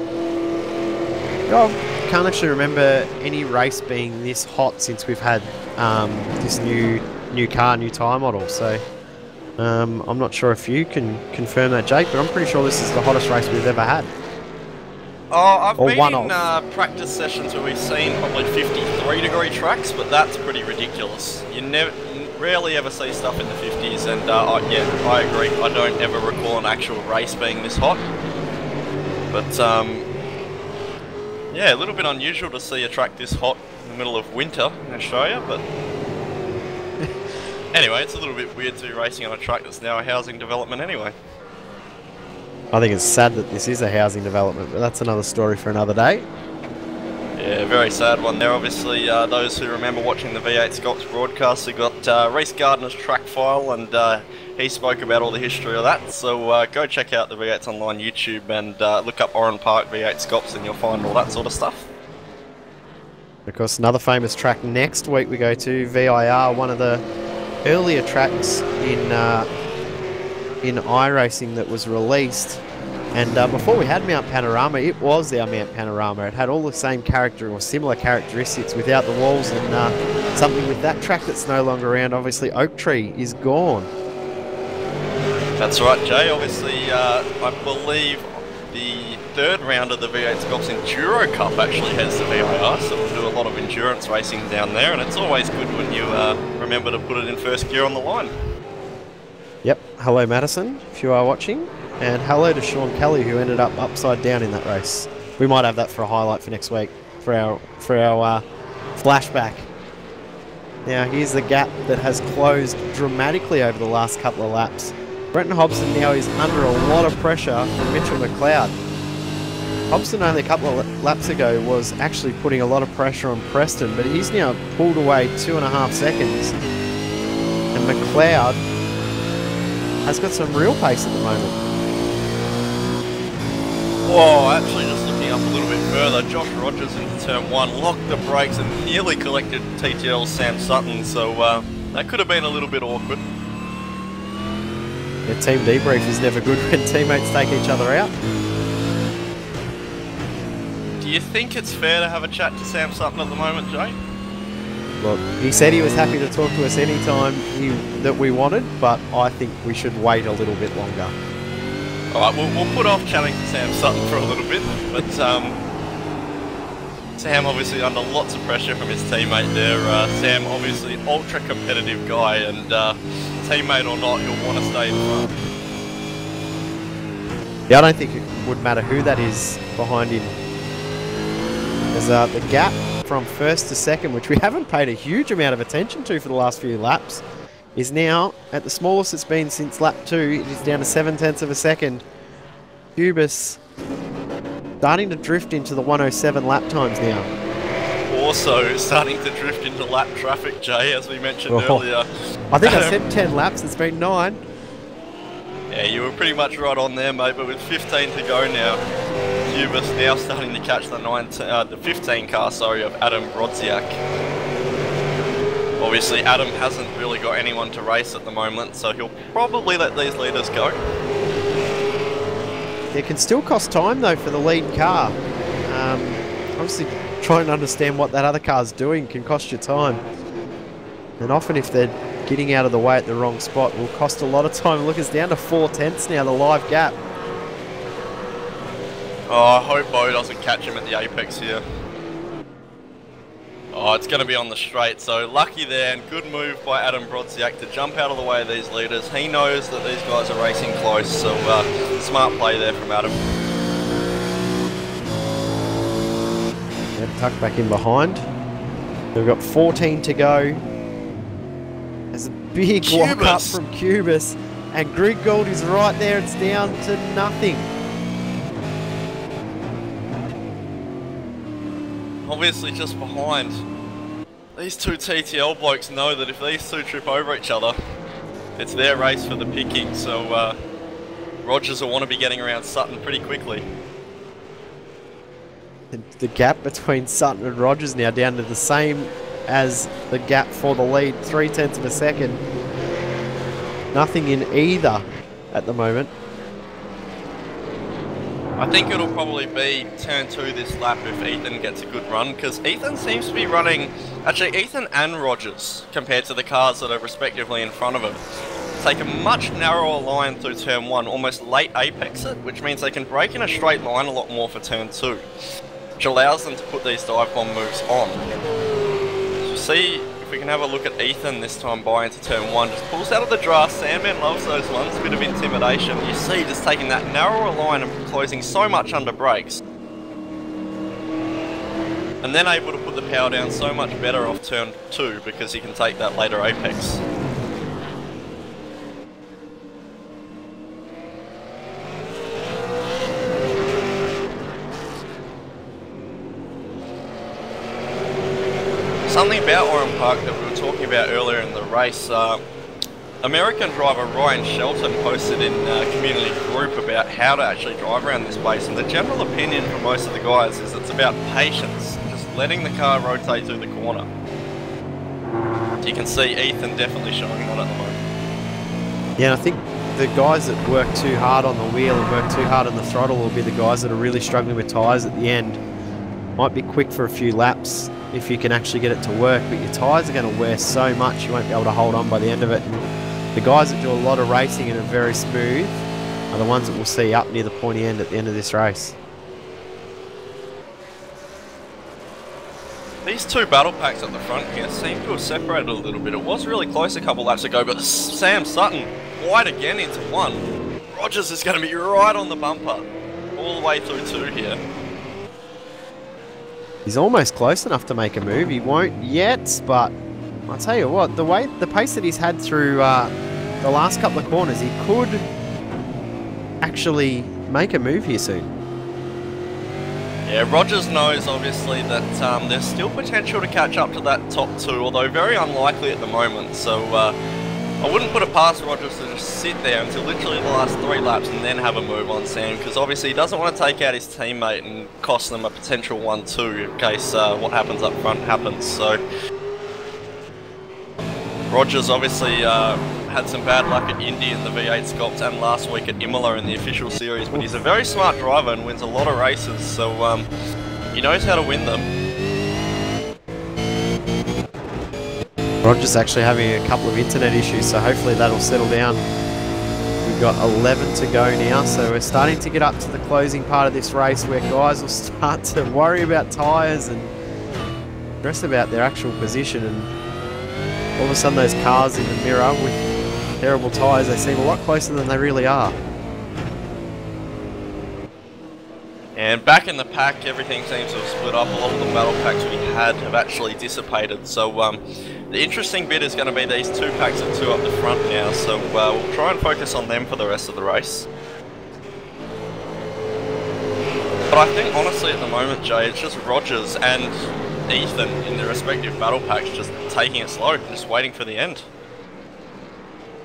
I can't actually remember any race being this hot since we've had this new car, new tyre model, so I'm not sure if you can confirm that, Jake, but I'm pretty sure this is the hottest race we've ever had. Oh, I've been in practice sessions where we've seen probably 53-degree tracks, but that's pretty ridiculous. You rarely ever see stuff in the 50s, and yeah, I agree. I don't ever recall an actual race being this hot. But yeah, a little bit unusual to see a track this hot in the middle of winter in Australia, but anyway, it's a little bit weird to be racing on a track that's now a housing development anyway. I think it's sad that this is a housing development, but that's another story for another day. Yeah, very sad one there. Obviously, those who remember watching the V8 Scots broadcast, we got Reece Gardner's track file, and he spoke about all the history of that. So go check out the V8sonline YouTube and look up Oran Park V8 Scots, and you'll find all that sort of stuff. Of course, another famous track next week we go to, VIR, one of the earlier tracks in iRacing that was released. And before we had Mount Panorama, it was our Mount Panorama. It had all the same character or similar characteristics without the walls, and something with that track that's no longer around. Obviously, Oak Tree is gone. That's right, Jay. Obviously, I believe the third round of the V8 Scots Enduro Cup actually heads to VIR, so we'll do a lot of endurance racing down there, and it's always good when you remember to put it in first gear on the line. Yep. Hello, Madison, if you are watching. And hello to Sean Kelly, who ended up upside down in that race. We might have that for a highlight for next week, for our flashback. Now, here's the gap that has closed dramatically over the last couple of laps. Brenton Hobson now is under a lot of pressure from Mitchell McLeod. Hobson only a couple of laps ago was actually putting a lot of pressure on Preston, but he's now pulled away 2.5 seconds. And McLeod has got some real pace at the moment. Oh, actually just looking up a little bit further, Josh Rogers into turn 1 locked the brakes and nearly collected TTL's Sam Sutton, so that could have been a little bit awkward. Yeah, team debrief is never good when teammates take each other out. Do you think it's fair to have a chat to Sam Sutton at the moment, Jay? Look, he said he was happy to talk to us anytime that we wanted, but I think we should wait a little bit longer. Alright, we'll put off chatting to Sam Sutton for a little bit, but Sam obviously under lots of pressure from his teammate there. Sam obviously ultra competitive guy, and teammate or not, he'll want to stay in front. Yeah, I don't think it would matter who that is behind him. There's the gap from first to second, which we haven't paid a huge amount of attention to for the last few laps, is now at the smallest it's been since lap 2. It is down to 0.7 of a second. Cubis starting to drift into the 107 lap times now. Also starting to drift into lap traffic, Jay, as we mentioned earlier. I think I said 10 laps, it's been 9. Yeah, you were pretty much right on there, mate, but with 15 to go now, Cubis now starting to catch the 15 car, of Adam Brodziak. Obviously, Adam hasn't really got anyone to race at the moment, so he'll probably let these leaders go. It can still cost time, though, for the lead car. Obviously, trying to understand what that other car's doing can cost you time. And often, if they're getting out of the way at the wrong spot, will cost a lot of time. Look, it's down to 0.4 now, the live gap. Oh, I hope Bo doesn't catch him at the apex here. Oh, it's going to be on the straight, so lucky there, and good move by Adam Brodziak to jump out of the way of these leaders. He knows that these guys are racing close, so smart play there from Adam. Yep, tucked back in behind. We've got 14 to go. There's a big walk up from Cubis, and Greg Gould is right there. It's down to nothing. obviously just behind. These two TTL blokes know that if these two trip over each other, it's their race for the picking, so Rogers will want to be getting around Sutton pretty quickly. The gap between Sutton and Rogers now down to the same as the gap for the lead, 0.3 of a second. Nothing in either at the moment. I think it'll probably be turn 2 this lap if Ethan gets a good run, because Ethan seems to be running, actually Ethan and Rogers, compared to the cars that are respectively in front of him, take a much narrower line through turn 1, almost late apex it, which means they can brake in a straight line a lot more for turn 2, which allows them to put these dive bomb moves on. So see if we can have a look at Ethan this time by into turn 1, just pulls out of the draft. Sandman loves those ones, a bit of intimidation. You see just taking that narrower line and closing so much under brakes. And then able to put the power down so much better off turn 2 because he can take that later apex. Something about Oran Park that we were talking about earlier in the race, American driver Ryan Shelton posted in a community group about how to actually drive around this place, and the general opinion from most of the guys is it's about patience, just letting the car rotate through the corner. So you can see Ethan definitely showing that at the moment. Yeah, I think the guys that work too hard on the wheel and work too hard on the throttle will be the guys that are really struggling with tyres at the end. Might be quick for a few laps if you can actually get it to work, but your tyres are going to wear so much you won't be able to hold on by the end of it. And the guys that do a lot of racing and are very smooth are the ones that we'll see up near the pointy end at the end of this race. These two battle packs at the front here seem to have separated a little bit. It was really close a couple laps ago, but Sam Sutton wide again into 1. Rogers is going to be right on the bumper all the way through 2 here. He's almost close enough to make a move. He won't yet, but I'll tell you what, the pace that he's had through the last couple of corners, he could actually make a move here soon. Yeah, Rogers knows obviously that there's still potential to catch up to that top 2, although very unlikely at the moment. So I wouldn't put it past Rogers to just sit there until literally the last 3 laps and then have a move on Sam, because obviously he doesn't want to take out his teammate and cost them a potential 1-2 in case what happens up front happens. So Rogers obviously had some bad luck at Indy in the V8 Sculpt and last week at Imola in the official series, but he's a very smart driver and wins a lot of races, so he knows how to win them. Rogers actually having a couple of internet issues, so hopefully that'll settle down. We've got 11 to go now, so we're starting to get up to the closing part of this race where guys will start to worry about tyres and stress about their actual position, and all of a sudden those cars in the mirror with terrible tyres, they seem a lot closer than they really are. And back in the pack, everything seems to have split up. A lot of the battle packs we had have actually dissipated. So the interesting bit is going to be these 2 packs of 2 up the front now. So we'll try and focus on them for the rest of the race. But I think honestly at the moment, Jay, it's just Rogers and Ethan in their respective battle packs just taking it slow, just waiting for the end.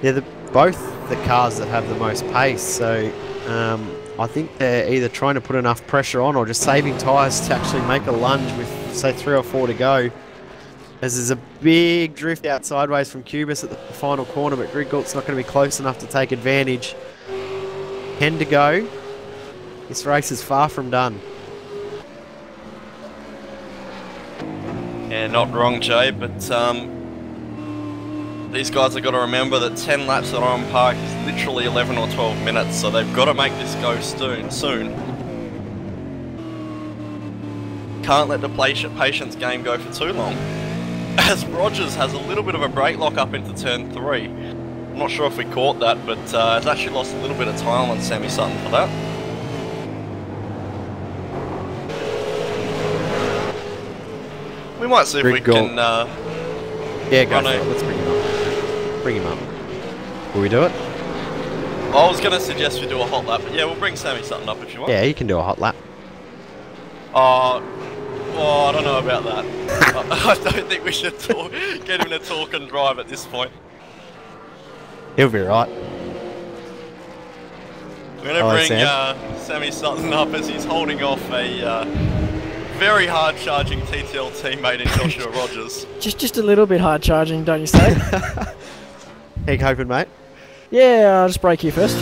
Yeah, both the cars that have the most pace, so I think they're either trying to put enough pressure on or just saving tyres to actually make a lunge with, say, 3 or 4 to go. As there's a big drift out sideways from Cubis at the final corner, but Griggalt's not going to be close enough to take advantage. 10 to go. This race is far from done. Yeah, not wrong, Jay, but these guys have got to remember that 10 laps at Oran Park is literally 11 or 12 minutes, so they've got to make this go soon. Can't let the patience game go for too long. As Rogers has a little bit of a brake lock up into turn 3. I'm not sure if we caught that, but has actually lost a little bit of time on Sammy Sutton for that. We might see if we can... yeah, go for it. Let's bring him up. Bring him up. Will we do it? I was going to suggest we do a hot lap, but yeah, we'll bring Sammy Sutton up if you want. Yeah, you can do a hot lap. Well, Oh, I don't know about that. I don't think we should get him to talk and drive at this point. He'll be right. We're going to bring Sammy Sutton up as he's holding off a very hard-charging TTL teammate in Joshua Rogers. Just a little bit hard charging, don't you say? How you hoping, mate? Yeah, I'll just brake here first.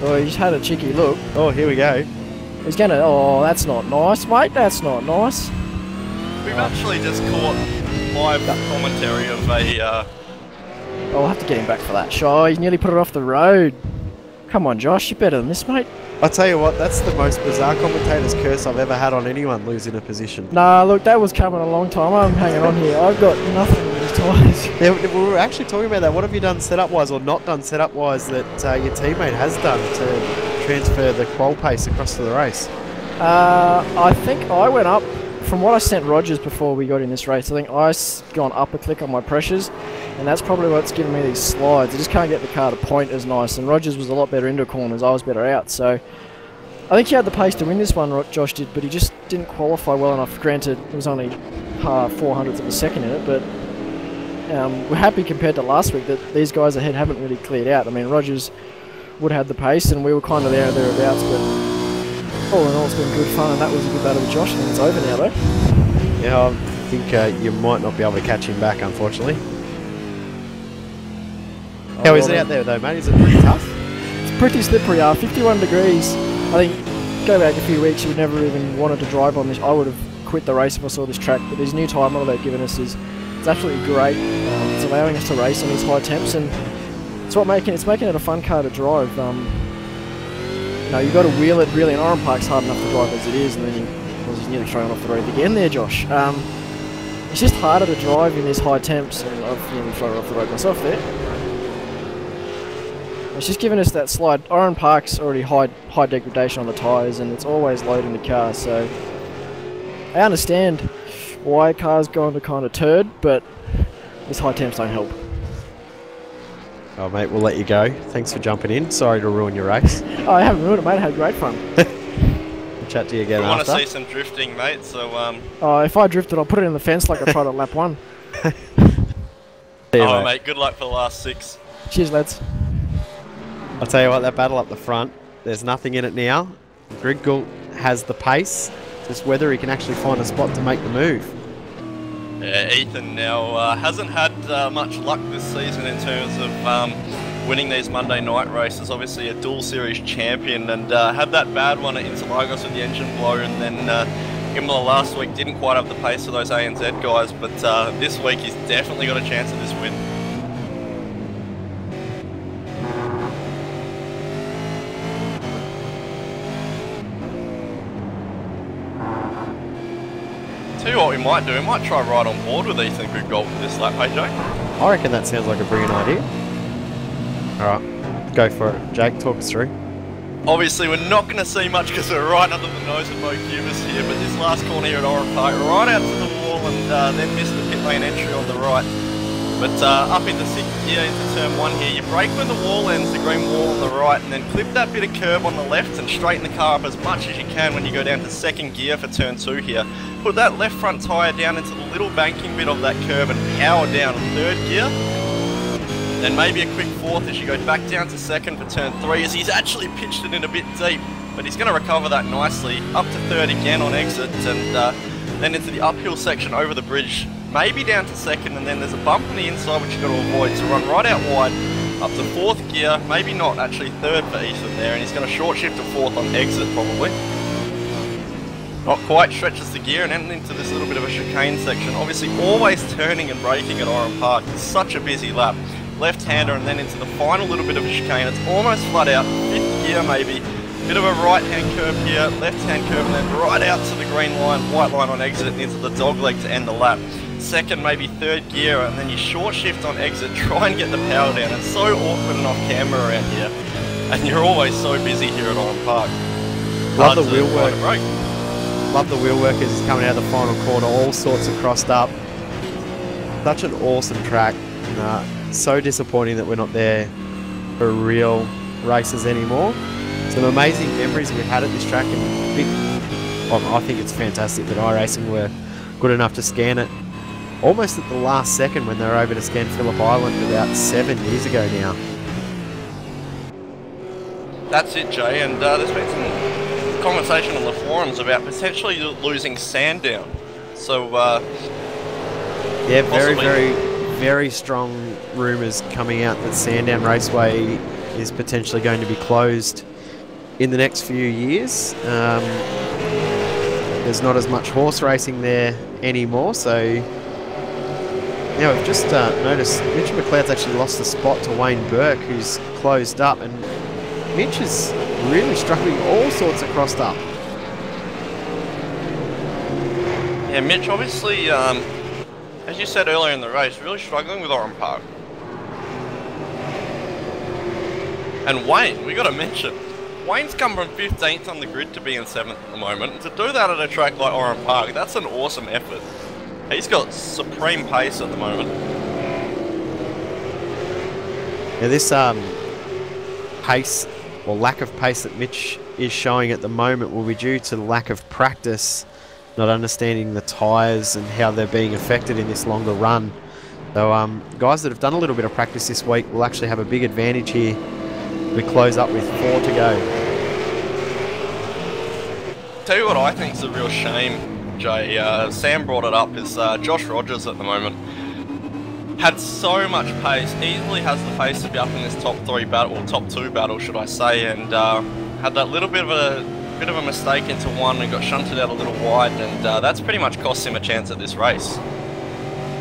Oh, he's had a cheeky look. Oh, here we go. He's gonna. Oh, that's not nice, mate. That's not nice. We've actually just caught live commentary of a... I'll have to get him back for that. Sure, he's nearly put it off the road. Come on, Josh, you're better than this, mate. I'll tell you what, that's the most bizarre commentator's curse I've ever had on anyone losing a position. Nah, look, that was coming a long time. I'm hanging on here. I've got nothing with these tyres. Yeah, we were actually talking about that. What have you done setup-wise or not done setup-wise that your teammate has done to transfer the qual pace across to the race? I think I went up, from what I sent Rogers before we got in this race, I think I gone up a click on my pressures, and that's probably what's giving me these slides. I just can't get the car to point as nice, and Rogers was a lot better into corners, I was better out, so I think he had the pace to win this one, Josh did, but he just didn't qualify well enough. Granted, it was only 400ths of a second in it, but we're happy compared to last week that these guys ahead haven't really cleared out. I mean, Rogers would have had the pace, and we were kind of there or thereabouts, but all in all, it's been good fun, and that was a good battle with Josh. I think it's over now, though. Yeah, I think you might not be able to catch him back, unfortunately. How is it out there, though, mate? Is it pretty tough? It's pretty slippery, 51 degrees. I think, go back a few weeks, you would never even wanted to drive on this. I would have quit the race if I saw this track, but this new tyre model they've given us is it's absolutely great. It's allowing us to race on these high temps, and it's making it a fun car to drive. You know, you've got to wheel it really, and Oran Park's hard enough to drive as it is, and then he's nearly thrown off the road again there, Josh. It's just harder to drive in these high temps, and I've nearly thrown off the road myself there. It's just giving us that slide. Oran Park's already high degradation on the tyres, and it's always loading the car, so I understand why cars go into kind of turd, but these high temps don't help. Oh, mate, we'll let you go. Thanks for jumping in. Sorry to ruin your race. Oh, I haven't ruined it, mate. I had great fun. We'll chat to you again after. I want to see some drifting, mate, so... Oh, if I drifted, I'll put it in the fence like I tried at lap 1. See you, mate, good luck for the last 6. Cheers, lads. I'll tell you what, that battle up the front, there's nothing in it now. Griggle has the pace, just whether he can actually find a spot to make the move. Yeah, Ethan now hasn't had much luck this season in terms of winning these Monday night races. Obviously a dual series champion, and had that bad one at Interlagos with the engine blow, and then Imola last week didn't quite have the pace of those ANZ guys, but this week he's definitely got a chance at this win. Tell you what we might do, we might try right on board with Ethan Griggle for this lap, hey Jake? I reckon that sounds like a brilliant idea. Alright, go for it. Jake, talk us through. Obviously we're not going to see much because we're right under the nose of Mo Cubis here, but this last corner here at Oran Park, right out to the wall, and then missed the pit lane entry on the right. But up into 6th gear into turn 1 here, you brake when the wall ends, the green wall on the right, and then clip that bit of curb on the left and straighten the car up as much as you can when you go down to 2nd gear for turn 2 here. Put that left front tyre down into the little banking bit of that curb and power down to 3rd gear. Then maybe a quick 4th as you go back down to 2nd for turn 3, as he's actually pitched it in a bit deep, but he's going to recover that nicely. Up to 3rd again on exit, and then into the uphill section over the bridge, maybe down to 2nd, and then there's a bump on the inside which you've got to avoid, so run right out wide, up to 4th gear, maybe not, actually 3rd for Ethan there, and he's going to short shift to 4th on exit probably. Not quite stretches the gear and then into this little bit of a chicane section. Obviously always turning and braking at Oran Park. It's such a busy lap. Left-hander and then into the final little bit of a chicane. It's almost flat out. 5th gear maybe. Bit of a right-hand curve here, left-hand curve, and then right out to the green line, white line on exit and into the dogleg to end the lap. 2nd, maybe 3rd gear, and then you short shift on exit, try and get the power down. It's so awkward and off camera around here. And you're always so busy here at Oran Park. Love the wheel work. Love the wheel work as he's coming out of the final corner, all sorts of crossed up. Such an awesome track. So disappointing that we're not there for real races anymore. some amazing memories we've had at this track, and I think it's fantastic that Iracing were good enough to scan it almost at the last second when they were over to scan Phillip Island about 7 years ago now. That's it, Jay, and there's been some conversation on the forums about potentially losing Sandown. So, yeah, very strong rumours coming out that Sandown Raceway is potentially going to be closed in the next few years. There's not as much horse racing there anymore, so now we've just noticed Mitch McLeod's actually lost the spot to Wayne Burke, who's closed up, and Mitch is really struggling all sorts of crossed up. Yeah, Mitch obviously, as you said earlier in the race, really struggling with Oran Park. And Wayne, we got to mention, Wayne's come from 15th on the grid to be in 7th at the moment. And to do that at a track like Oran Park, that's an awesome effort. He's got supreme pace at the moment. Now this pace, or lack of pace that Mitch is showing at the moment will be due to the lack of practice, not understanding the tyres and how they're being affected in this longer run. So guys that have done a little bit of practice this week will actually have a big advantage here. We close up with 4 to go. Tell you what I think is a real shame, Jay. Sam brought it up, is Josh Rogers at the moment. Had so much pace, easily has the pace to be up in this top 3 battle, or top 2 battle should I say, and had that little bit of a mistake into one and got shunted out a little wide, and that's pretty much cost him a chance at this race.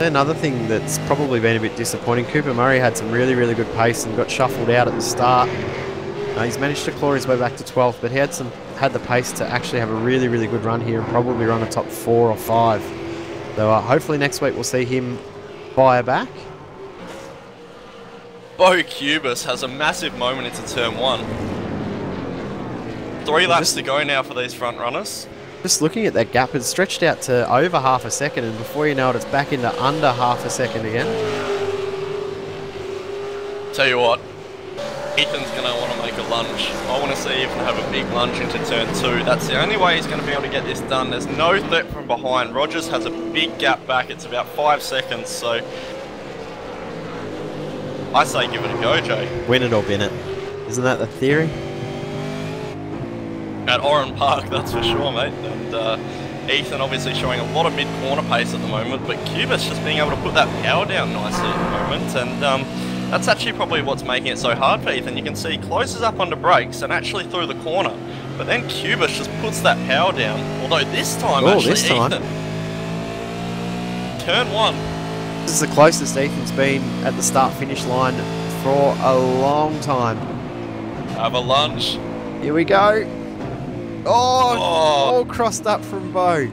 Another thing that's probably been a bit disappointing, Cooper Murray had some really good pace and got shuffled out at the start. He's managed to claw his way back to 12th, but he had the pace to actually have a really good run here and probably run a top 4 or 5. So hopefully next week we'll see him fire back. Bo Cubis has a massive moment into turn 1. 3 laps to go now for these front runners. Just looking at that gap, it's stretched out to over half a second, and before you know it, it's back into under half a second again. Tell you what, Ethan's going to want to make a lunge. I want to see Ethan have a big lunge into turn 2. That's the only way he's going to be able to get this done. There's no threat from behind. Rogers has a big gap back. It's about 5 seconds, so I say give it a go, Jay. Win it or bin it. Isn't that the theory? At Oran Park, that's for sure, mate. And Ethan obviously showing a lot of mid-corner pace at the moment, but Cubis just being able to put that power down nicely at the moment, and that's actually probably what's making it so hard for Ethan. You can see he closes up under brakes and actually through the corner, but then Cubis just puts that power down, although this time Ethan. Turn 1. This is the closest Ethan's been at the start-finish line for a long time. Have a lunge. Here we go. Oh, all crossed up from Bo.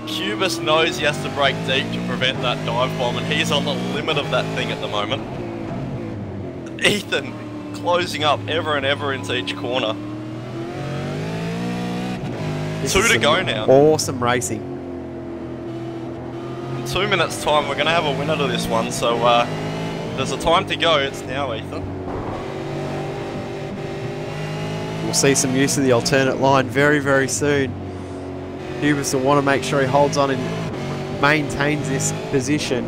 Cubis knows he has to brake deep to prevent that dive bomb, and he's on the limit of that thing at the moment. Ethan closing up ever and ever into each corner. This 2 to go now. Awesome racing. In 2 minutes time we're going to have a winner to this one, so there's a time to go. It's now, Ethan. We'll see some use of the alternate line very soon. Cubis will want to make sure he holds on and maintains this position.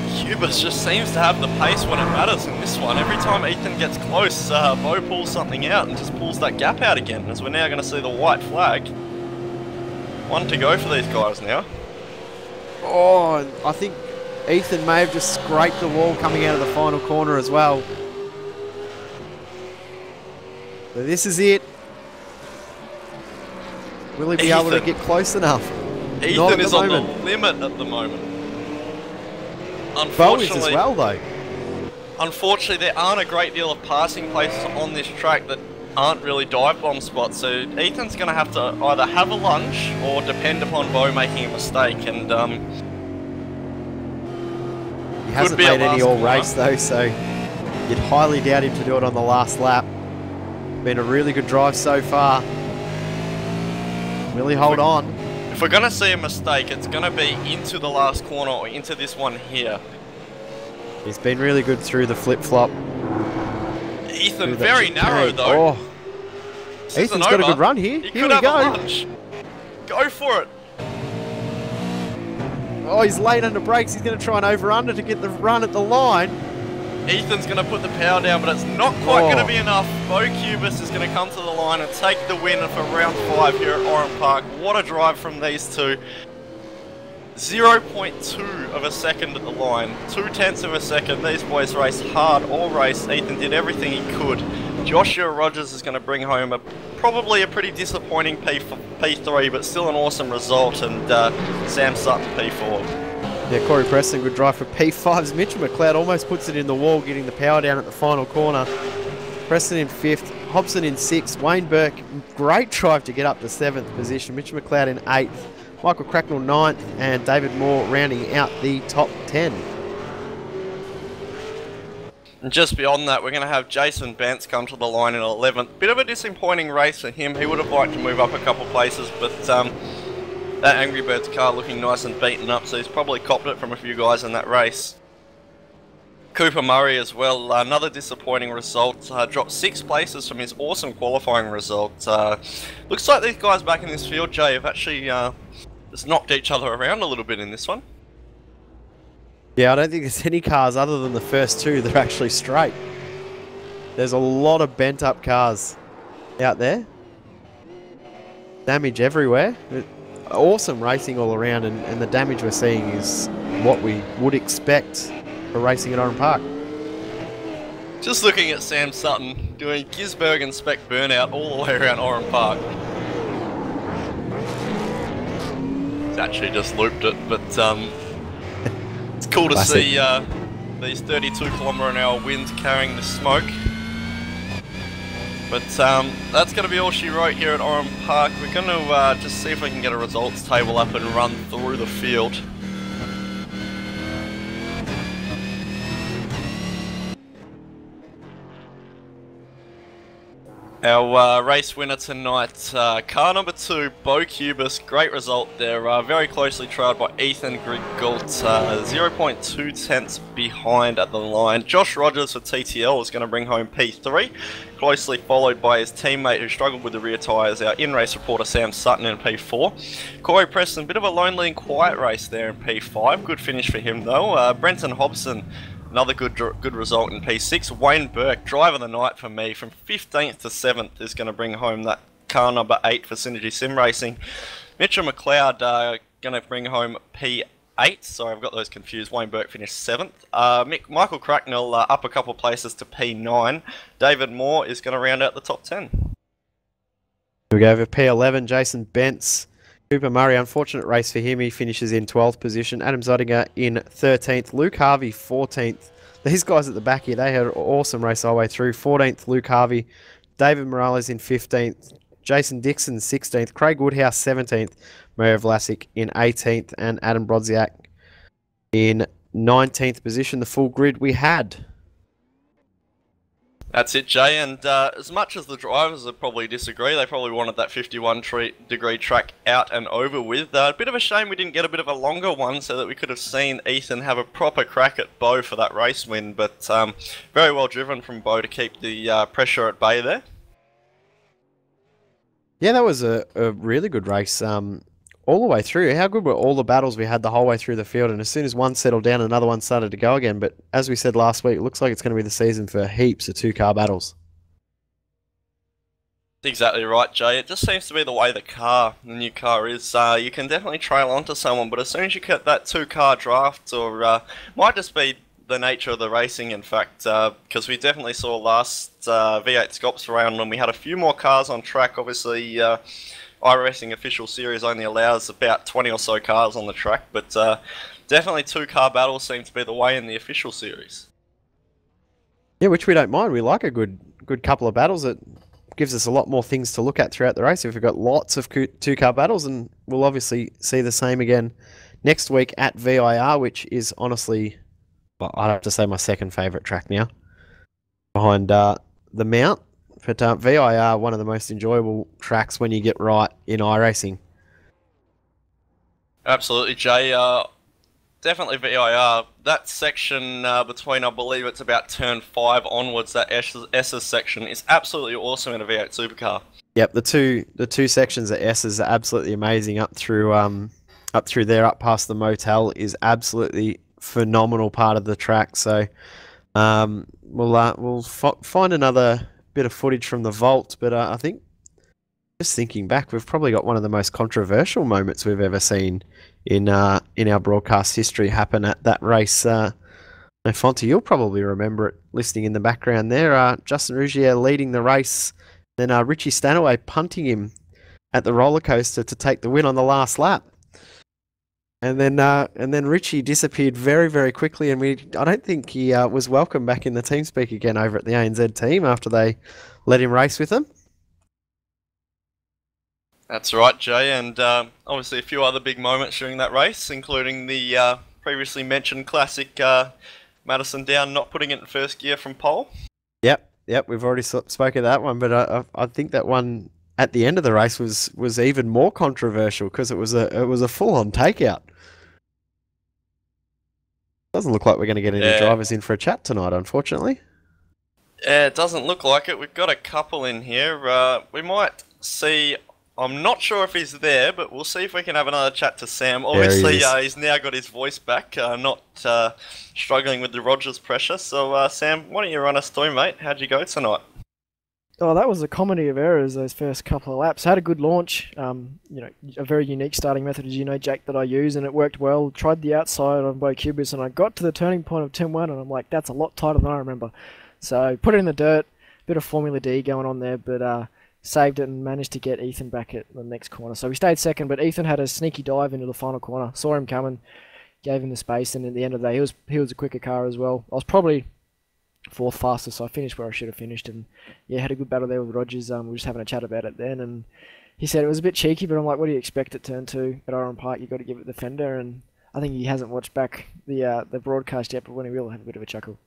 Cubis just seems to have the pace when it matters in this one. Every time Ethan gets close, Bo pulls something out and just pulls that gap out again, as we're now going to see the white flag. 1 to go for these guys now. Oh, I think Ethan may have just scraped the wall coming out of the final corner as well. So this is it. Will he be able to get close enough? Ethan is on the limit at the moment. Bo is as well, though. Unfortunately, there aren't a great deal of passing places on this track that aren't really dive bomb spots, so Ethan's going to have to either have a lunge or depend upon Bo making a mistake, and he hasn't made any all race though, so you'd highly doubt him to do it on the last lap. Been a really good drive so far. Will he hold on? If we're going to see a mistake, it's going to be into the last corner or into this one here. He's been really good through the flip-flop. Ethan, very narrow though. Oh. Ethan's got a good run here. Here we go. Lunch. Go for it. Oh, he's late under brakes. He's going to try and over-under to get the run at the line. Ethan's going to put the power down, but it's not quite going to be enough. Bo Cubis is going to come to the line and take the win for round 5 here at Oran Park. What a drive from these two. 0.2 of a second at the line. 0.2 of a second. These boys raced hard all race. Ethan did everything he could. Joshua Rogers is going to bring home probably a pretty disappointing P3, but still an awesome result, and Sam Sutton P4. Yeah, Corey Preston, good drive for P5s. Mitchell McLeod almost puts it in the wall, getting the power down at the final corner. Preston in 5th, Hobson in 6th, Wayne Burke, great drive to get up to 7th position. Mitchell McLeod in 8th, Michael Cracknell 9th, and David Moore rounding out the top 10. And just beyond that, we're going to have Jason Bentz come to the line in 11th. Bit of a disappointing race for him. He would have liked to move up a couple places, but that Angry Birds car looking nice and beaten up, so he's probably copped it from a few guys in that race. Cooper Murray as well, another disappointing result. Dropped 6 places from his awesome qualifying result. Looks like these guys back in this field, Jay, have actually just knocked each other around a little bit in this one. Yeah, I don't think there's any cars other than the first 2 that are actually straight. There's a lot of bent up cars out there. Damage everywhere. Awesome racing all around, and the damage we're seeing is what we would expect for racing at Oran Park. Just looking at Sam Sutton doing Gisberg and Spec burnout all the way around Oran Park. He's actually just looped it, but it's cool to see these 32km/h winds carrying the smoke. But that's going to be all she wrote here at Oran Park. We're going to just see if we can get a results table up and run through the field. Our race winner tonight, car number 2, Bo Cubis, great result there, very closely trailed by Ethan Grigalt, 0.2 tenths behind at the line. Josh Rogers for TTL is going to bring home P3, closely followed by his teammate who struggled with the rear tyres, our in-race reporter Sam Sutton in P4. Corey Preston, bit of a lonely and quiet race there in P5, good finish for him though. Brenton Hobson, another good result in P6. Wayne Burke, driver of the night for me, from 15th to 7th, is going to bring home that car number 8 for Synergy Sim Racing. Mitchell McLeod going to bring home P8. Sorry, I've got those confused. Wayne Burke finished 7th. Michael Cracknell up a couple places to P9. David Moore is going to round out the top 10. Here we go over P11, Jason Bentz. Cooper Murray, unfortunate race for him. He finishes in 12th position. Adam Zodinger in 13th. Luke Harvey, 14th. These guys at the back here, they had an awesome race all the way through. 14th, Luke Harvey. David Morales in 15th. Jason Dixon, 16th. Craig Woodhouse, 17th. Mario Vlasic in 18th. And Adam Brodziak in 19th position. The full grid we had. That's it, Jay, and as much as the drivers would probably disagree, they probably wanted that 51-degree track out and over with. A bit of a shame we didn't get a bit of a longer one so that we could have seen Ethan have a proper crack at Bo for that race win, but very well driven from Bo to keep the pressure at bay there. Yeah, that was a really good race all the way through. How good were all the battles we had the whole way through the field, and as soon as one settled down, another one started to go again. But as we said last week, it looks like it's going to be the season for heaps of 2-car battles. Exactly right, Jay. It just seems to be the way the new car is. You can definitely trail onto someone, but as soon as you get that 2-car draft, or might just be the nature of the racing, in fact, because we definitely saw last V8 Scops round when we had a few more cars on track. Obviously, iRacing official series only allows about 20 or so cars on the track, but definitely 2-car battles seem to be the way in the official series. Yeah, which we don't mind. We like a good couple of battles. It gives us a lot more things to look at throughout the race. If we've got lots of 2-car battles, and we'll obviously see the same again next week at VIR, which is honestly, well, I'd have to say my second favourite track now, behind the Mount. But VIR, one of the most enjoyable tracks when you get right in iRacing. Absolutely, Jay. Definitely VIR. That section between, I believe it's about turn 5 onwards, that S's section is absolutely awesome in a V8 supercar. Yep, the two sections at S's are absolutely amazing. Up through there, up past the motel is absolutely phenomenal part of the track. So we'll find another bit of footage from the vault, but I think, just thinking back, we've probably got one of the most controversial moments we've ever seen in our broadcast history happen at that race. Fonte, you'll probably remember it listening in the background there. Justin Rougier leading the race, then Richie Stanaway punting him at the roller coaster to take the win on the last lap. And then Richie disappeared very, very quickly, and I don't think he was welcome back in the TeamSpeak again over at the ANZ team after they let him race with them. That's right, Jay, and obviously a few other big moments during that race, including the previously mentioned classic Madison Down not putting it in first gear from pole. Yep, we've already spoken of that one, but I think that one at the end of the race was even more controversial because it was a full-on takeout. Doesn't look like we're going to get any drivers in for a chat tonight, unfortunately. Yeah, it doesn't look like it. We've got a couple in here. We might see. I'm not sure if he's there, but we'll see if we can have another chat to Sam. Obviously, he's now got his voice back, not struggling with the Rogers pressure. So, Sam, why don't you run us through, mate? How'd you go tonight? Oh, that was a comedy of errors, those first couple of laps. I had a good launch, a very unique starting method, as you know, Jack, that I use, and it worked well. Tried the outside on Bo Cubis, and I got to the turning point of turn 1, and I'm like, that's a lot tighter than I remember. So, put it in the dirt, bit of Formula D going on there, but saved it and managed to get Ethan back at the next corner. So we stayed second, but Ethan had a sneaky dive into the final corner. Saw him coming, gave him the space, and at the end of the day, he was a quicker car as well. I was probably 4th fastest, so I finished where I should have finished, and yeah, had a good battle there with Rogers. We were just having a chat about it then, and he said it was a bit cheeky, but I'm like, what do you expect at turn 2 at Oran Park? You got to give it the fender, and I think he hasn't watched back the broadcast yet, but when he will, have a bit of a chuckle.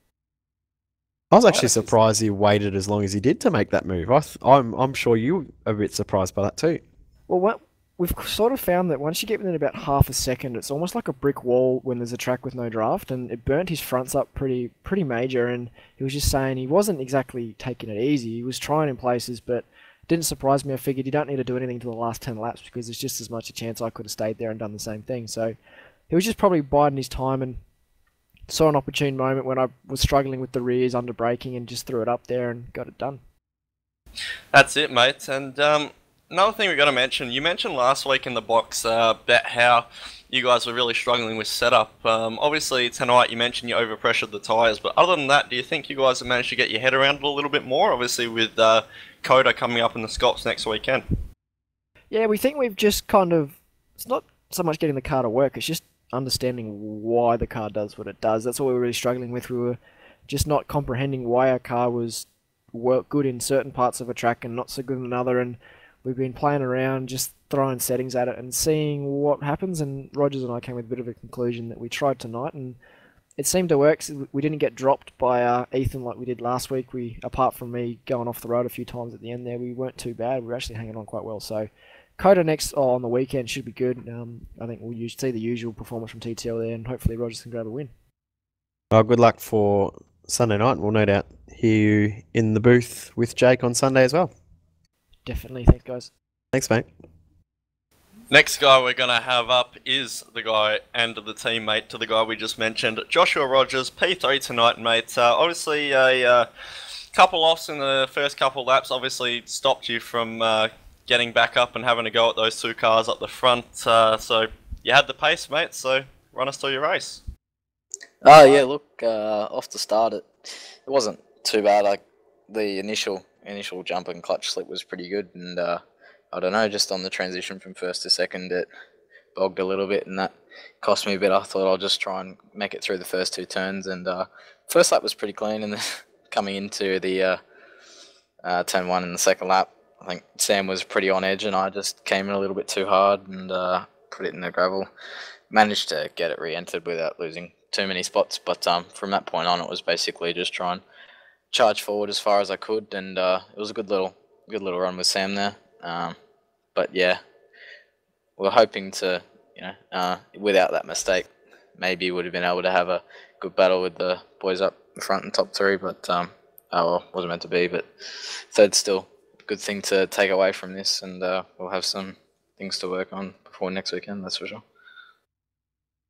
I was actually surprised he waited as long as he did to make that move. I'm sure you were a bit surprised by that too. Well, we've sort of found that once you get within about half a second, it's almost like a brick wall when there's a track with no draft, and it burnt his fronts up pretty major, and he was just saying he wasn't exactly taking it easy. He was trying in places, but it didn't surprise me. I figured you don't need to do anything to the last 10 laps because there's just as much a chance I could have stayed there and done the same thing. So he was just probably biding his time and saw an opportune moment when I was struggling with the rears under braking and just threw it up there and got it done. That's it, mate. And another thing we've got to mention, you mentioned last week in the box about how you guys were really struggling with setup. Obviously, tonight you mentioned you overpressured the tyres, but other than that, do you think you guys have managed to get your head around it a little bit more, obviously with Coda coming up in the Scots next weekend? Yeah, we think we've just kind of, it's not so much getting the car to work, it's just understanding why the car does what it does. That's what we were really struggling with. We were just not comprehending why our car was good in certain parts of a track and not so good in another, and we've been playing around just throwing settings at it and seeing what happens, and Rogers and I came with a bit of a conclusion that we tried tonight and it seemed to work. We didn't get dropped by Ethan like we did last week. Apart from me going off the road a few times at the end there, we weren't too bad. We were actually hanging on quite well. So Coda next on the weekend should be good. I think we'll see the usual performance from TTL there, and hopefully Rogers can grab a win. Well, good luck for Sunday night. We'll no doubt hear you in the booth with Jake on Sunday as well. Definitely. Thanks, guys. Thanks, mate. Next guy we're going to have up is the guy and the teammate to the guy we just mentioned, Joshua Rogers, P3 tonight, mate. Obviously a couple offs in the first couple laps obviously stopped you from getting back up and having to go at those two cars up the front. So you had the pace, mate, so run us through your race. Oh, yeah, look, off the start, it wasn't too bad. Like, the initial jump and clutch slip was pretty good, and I don't know, just on the transition from first to second, it bogged a little bit, and that cost me a bit. I thought I'll just try and make it through the first two turns, and first lap was pretty clean, and then coming into the turn 1 in the second lap, I think Sam was pretty on edge, and I just came in a little bit too hard and put it in the gravel. Managed to get it re-entered without losing too many spots, but from that point on, it was basically just try and charge forward as far as I could, and it was a good little run with Sam there. But yeah, we're hoping to, without that mistake, maybe would have been able to have a good battle with the boys up front and top three, but oh well, wasn't meant to be. But third's still a good thing to take away from this, and we'll have some things to work on before next weekend, that's for sure.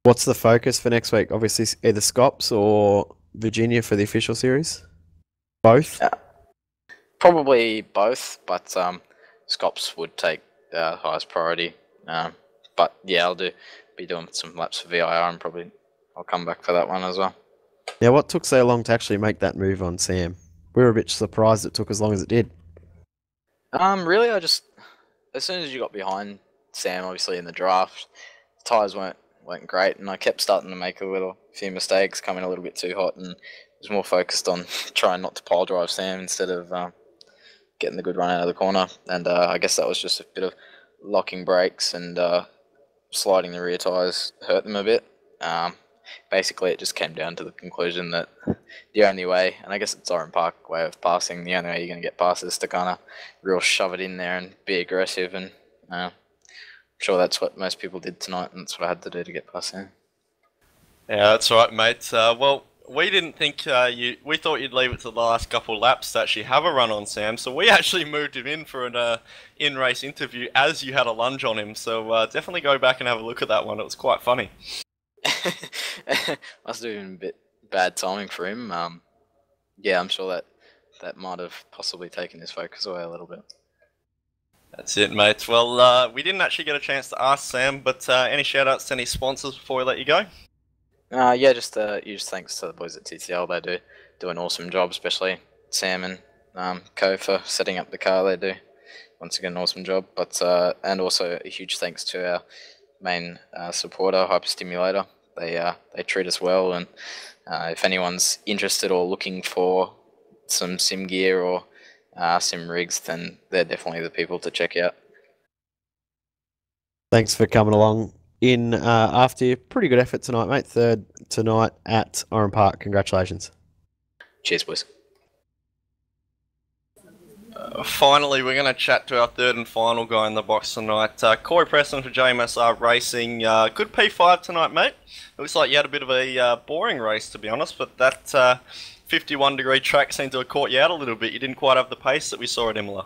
What's the focus for next week? Obviously, either Scops or Virginia for the official series? Both? Probably both, but Scops would take highest priority. But yeah, be doing some laps for VIR, and probably I'll come back for that one as well. Yeah, what took so long to actually make that move on Sam? We were a bit surprised it took as long as it did. Really, as soon as you got behind Sam, obviously in the draft, the tyres weren't great, and I kept starting to make a few mistakes, coming a little bit too hot, and was more focused on trying not to pile drive Sam instead of getting the good run out of the corner. And I guess that was just a bit of locking brakes and sliding the rear tyres hurt them a bit. Basically, it just came down to the conclusion that the only way, and I guess it's Oran Park way of passing, the only way you're going to get past is to kind of real shove it in there and be aggressive, and I'm sure that's what most people did tonight, and that's what I had to do to get past him. Yeah, that's right, mate. Well, we didn't think we thought you'd leave it to the last couple of laps to actually have a run on Sam, so we actually moved him in for an in-race interview as you had a lunge on him, so definitely go back and have a look at that one. It was quite funny. Must have been a bit bad timing for him. Yeah, I'm sure that might have possibly taken his focus away a little bit. That's it, mate. Well, we didn't actually get a chance to ask Sam, but any shout-outs to any sponsors before we let you go? Yeah, just huge thanks to the boys at TTL. They do an awesome job, especially Sam and Co for setting up the car. They do, once again, an awesome job. But and also a huge thanks to our main supporter, Hyperstimulator. They treat us well, and if anyone's interested or looking for some sim gear or sim rigs, then they're definitely the people to check out. Thanks for coming along in after your pretty good effort tonight, mate. Third tonight at Oran Park. Congratulations. Cheers, boys. Finally, we're going to chat to our third and final guy in the box tonight. Corey Preston for JMSR Racing. Good P5 tonight, mate. It looks like you had a bit of a boring race, to be honest, but that 51-degree track seemed to have caught you out a little bit. You didn't quite have the pace that we saw at Imola.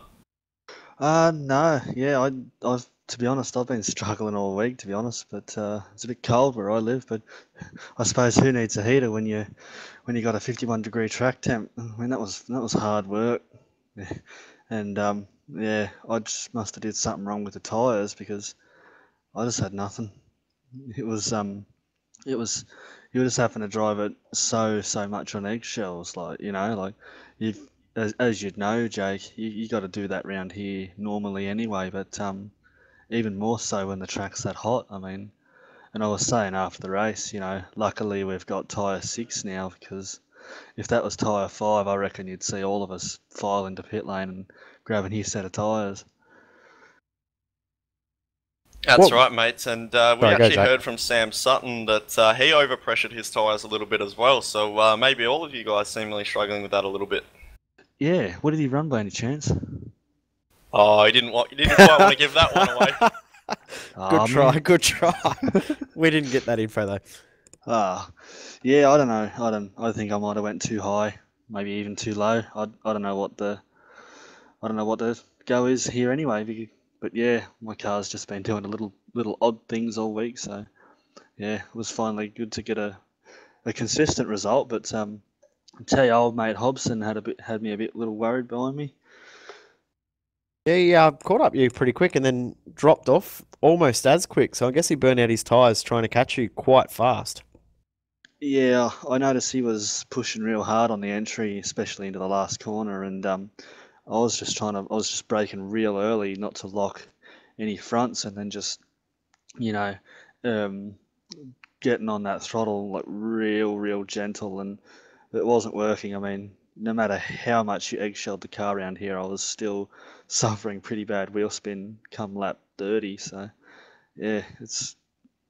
No, yeah, I've to be honest, I've been struggling all week, to be honest. But it's a bit cold where I live. But I suppose who needs a heater when you got a 51-degree track temp? I mean, that was hard work. And yeah, I just must have did something wrong with the tyres because I just had nothing. It was you were just having to drive it so much on eggshells, like you've as you'd know, Jake, you got to do that round here normally anyway, but even more so when the track's that hot. I mean, and I was saying after the race, luckily we've got tyre 6 now, because if that was tyre 5, I reckon you'd see all of us file into pit lane and grab a new set of tyres. That's right, mates, and we actually heard from Sam Sutton that he overpressured his tyres a little bit as well, so maybe all of you guys seemingly struggling with that a little bit. Yeah, what did he run by any chance? Oh, you didn't quite want to give that one away. Good try. We didn't get that info though. Yeah, I don't know. I think I might have went too high, maybe even too low. I don't know what the go is here anyway. But yeah, my car's just been doing little odd things all week. So yeah, it was finally good to get a consistent result. But I tell you, old mate Hobson had me a little worried behind me. Yeah, he caught up you pretty quick and then dropped off almost as quick. So I guess he burned out his tyres trying to catch you quite fast. Yeah, I noticed he was pushing real hard on the entry, especially into the last corner, and I was just braking real early, not to lock any fronts, and then just, getting on that throttle like real gentle, and it wasn't working. I mean, no matter how much you eggshelled the car around here, I was still suffering pretty bad wheel spin come lap 30. So yeah,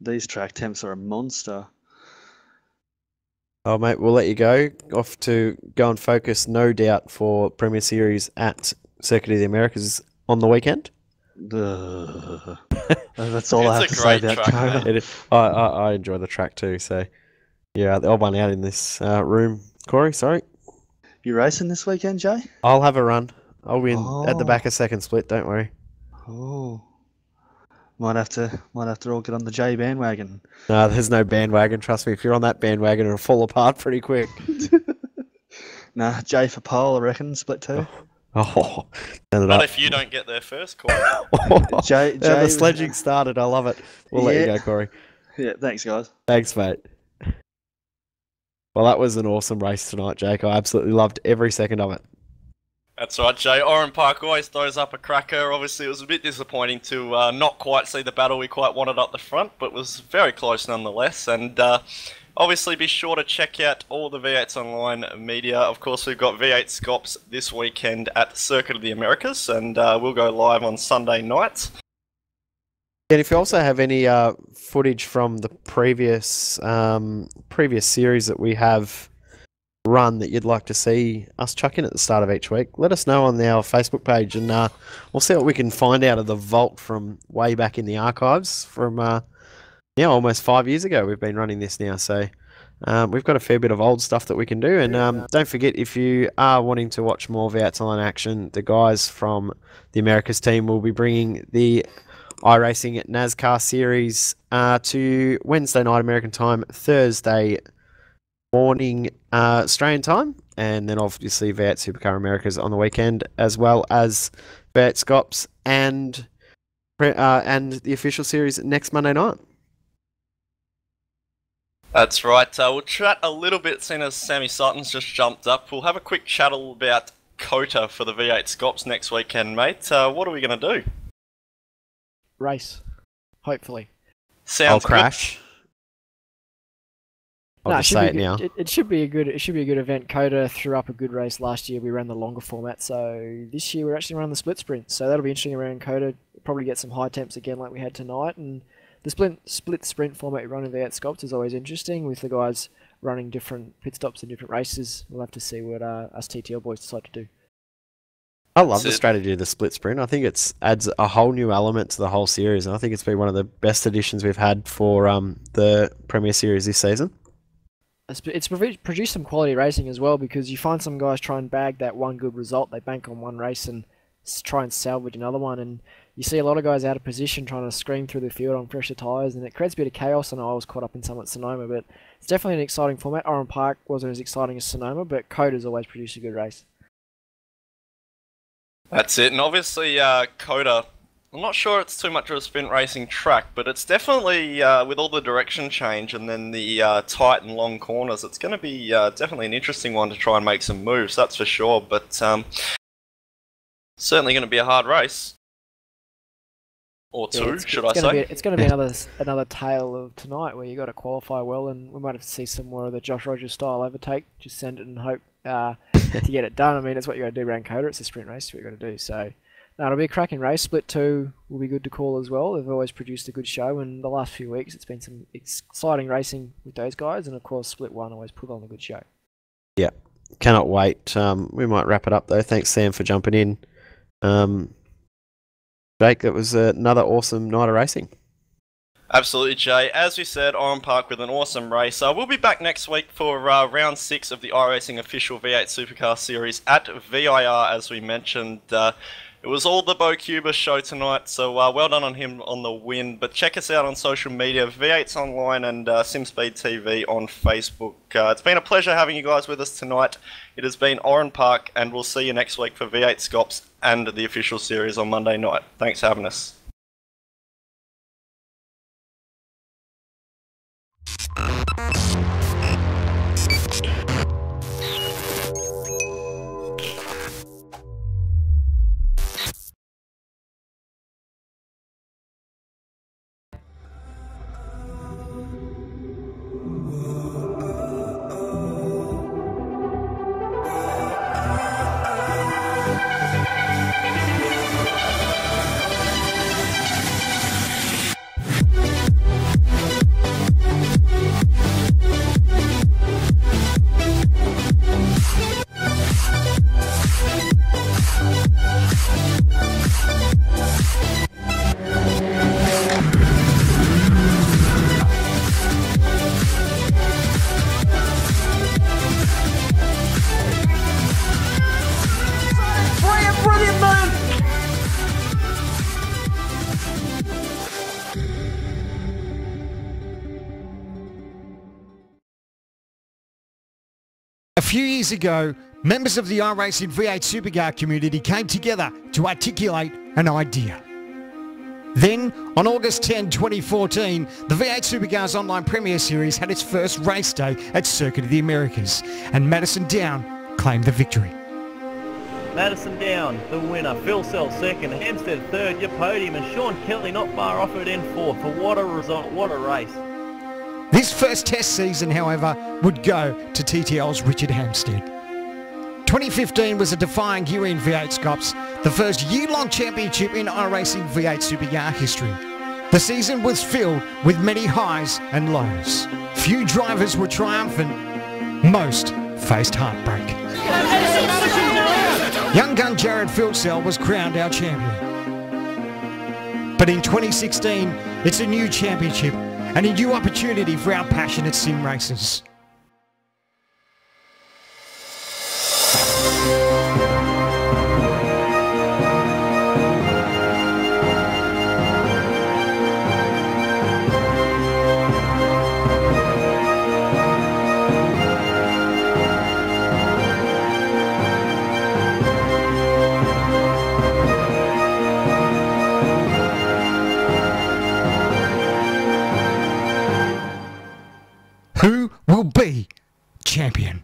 these track temps are a monster. Oh, mate, we'll let you go. Off to go and focus, no doubt, for Premier Series at Circuit of the Americas on the weekend. That's all I have It's to a say great about track, Kona. mate. I enjoy the track too. So yeah, I'll one out in this room. Corey, sorry. You racing this weekend, Jay? I'll have a run. I'll win at the Oh. back of second split. Don't worry. Oh, might have to all get on the J bandwagon. No, there's no bandwagon. Trust me. If you're on that bandwagon, it'll fall apart pretty quick. Nah, J for pole, I reckon. Split 2. Oh, turn it Not up. if you don't get there first, Corey. Jay, Yeah, the was- sledging started. I love it. We'll let you Yeah. go, Corey. Yeah, thanks, guys. Thanks, mate. Well, that was an awesome race tonight, Jake. I absolutely loved every second of it. That's right, Jay. Oran Park always throws up a cracker. Obviously, it was a bit disappointing to not quite see the battle we quite wanted up the front, but was very close nonetheless. And obviously, be sure to check out all the V8sonline media. Of course, we've got V8 Scops this weekend at the Circuit of the Americas, and we'll go live on Sunday night. And if you also have any footage from the previous series that we have run that you'd like to see us chuck in at the start of each week, let us know on our Facebook page, and we'll see what we can find out of the vault from way back in the archives from almost 5 years ago. We've been running this now, so we've got a fair bit of old stuff that we can do. And don't forget, if you are wanting to watch more V8sonline action, the guys from the Americas team will be bringing the Iracing at NASCAR series to Wednesday night American time, Thursday morning Australian time, and then obviously V8 Supercar Americas on the weekend, as well as V8 Scops and the official series next Monday night. That's right. We'll chat a little bit, seeing as Sammy Sutton's just jumped up. We'll have a quick chat about COTA for the V8 Scops next weekend, mate. What are we going to do? Race, hopefully. Sounds I'll good. crash. I'll just say it now. It should be a good event. COTA threw up a good race last year. We ran the longer format, so this year we're actually running the split sprint. So that'll be interesting around COTA. Probably get some high temps again like we had tonight, and the split sprint format we run in V8 Scops is always interesting with the guys running different pit stops in different races. We'll have to see what us TTL boys decide to do. I love the strategy of the split sprint. I think it adds a whole new element to the whole series, and I think it's been one of the best additions we've had for the Premier Series this season. It's produced some quality racing as well, because you find some guys try and bag that one good result. They bank on one race and try and salvage another one, and you see a lot of guys out of position trying to scream through the field on fresher tyres, and it creates a bit of chaos. I know I was caught up in some at Sonoma, but it's definitely an exciting format. Oran Park wasn't as exciting as Sonoma, but COTA's always produced a good race. That's it, and obviously COTA, I'm not sure it's too much of a sprint racing track, but it's definitely, with all the direction change and then the tight and long corners, it's going to be definitely an interesting one to try and make some moves, that's for sure, but certainly going to be a hard race. Or two, should I say. It's going to be another tale of tonight where you got to qualify well, and we might have to see some more of the Josh Rogers style overtake. Just send it and hope to get it done. I mean, it's what you got to do around COTA. It's a sprint race. It's what you got to do. So, no, it'll be a cracking race. Split 2 will be good to call as well. They've always produced a good show, and the last few weeks it's been some exciting racing with those guys. And of course, Split 1 always put on a good show. Yeah, cannot wait. We might wrap it up though. Thanks, Sam, for jumping in. Jake, that was another awesome night of racing. Absolutely, Jay. As we said, Oran Park with an awesome race. We'll be back next week for round 6 of the iRacing official V8 Supercar Series at VIR, as we mentioned. It was all the Bo Cuba show tonight, so well done on him on the win. But check us out on social media, V8sonline and SimSpeed TV on Facebook. It's been a pleasure having you guys with us tonight. It has been Oran Park, and we'll see you next week for V8 Scops and the official series on Monday night. Thanks for having us. few years ago, members of the Iracing V8 Supercar community came together to articulate an idea. Then, on August 10, 2014, the V8 Supercars Online Premier Series had its first race day at Circuit of the Americas, and Madison Down claimed the victory. Madison Down, the winner. Phil Sells second. Hampstead third. Your podium. And Sean Kelly not far off at N4. For what a result. What a race. This first test season, however, would go to TTL's Richard Hampstead. 2015 was a defying year in V8 Scops, the first year-long championship in Iracing V8 Supercar history. The season was filled with many highs and lows. Few drivers were triumphant. Most faced heartbreak. Young gun Jared Filsell was crowned our champion. But in 2016, it's a new championship and a new opportunity for our passionate sim racers. Who will be champion?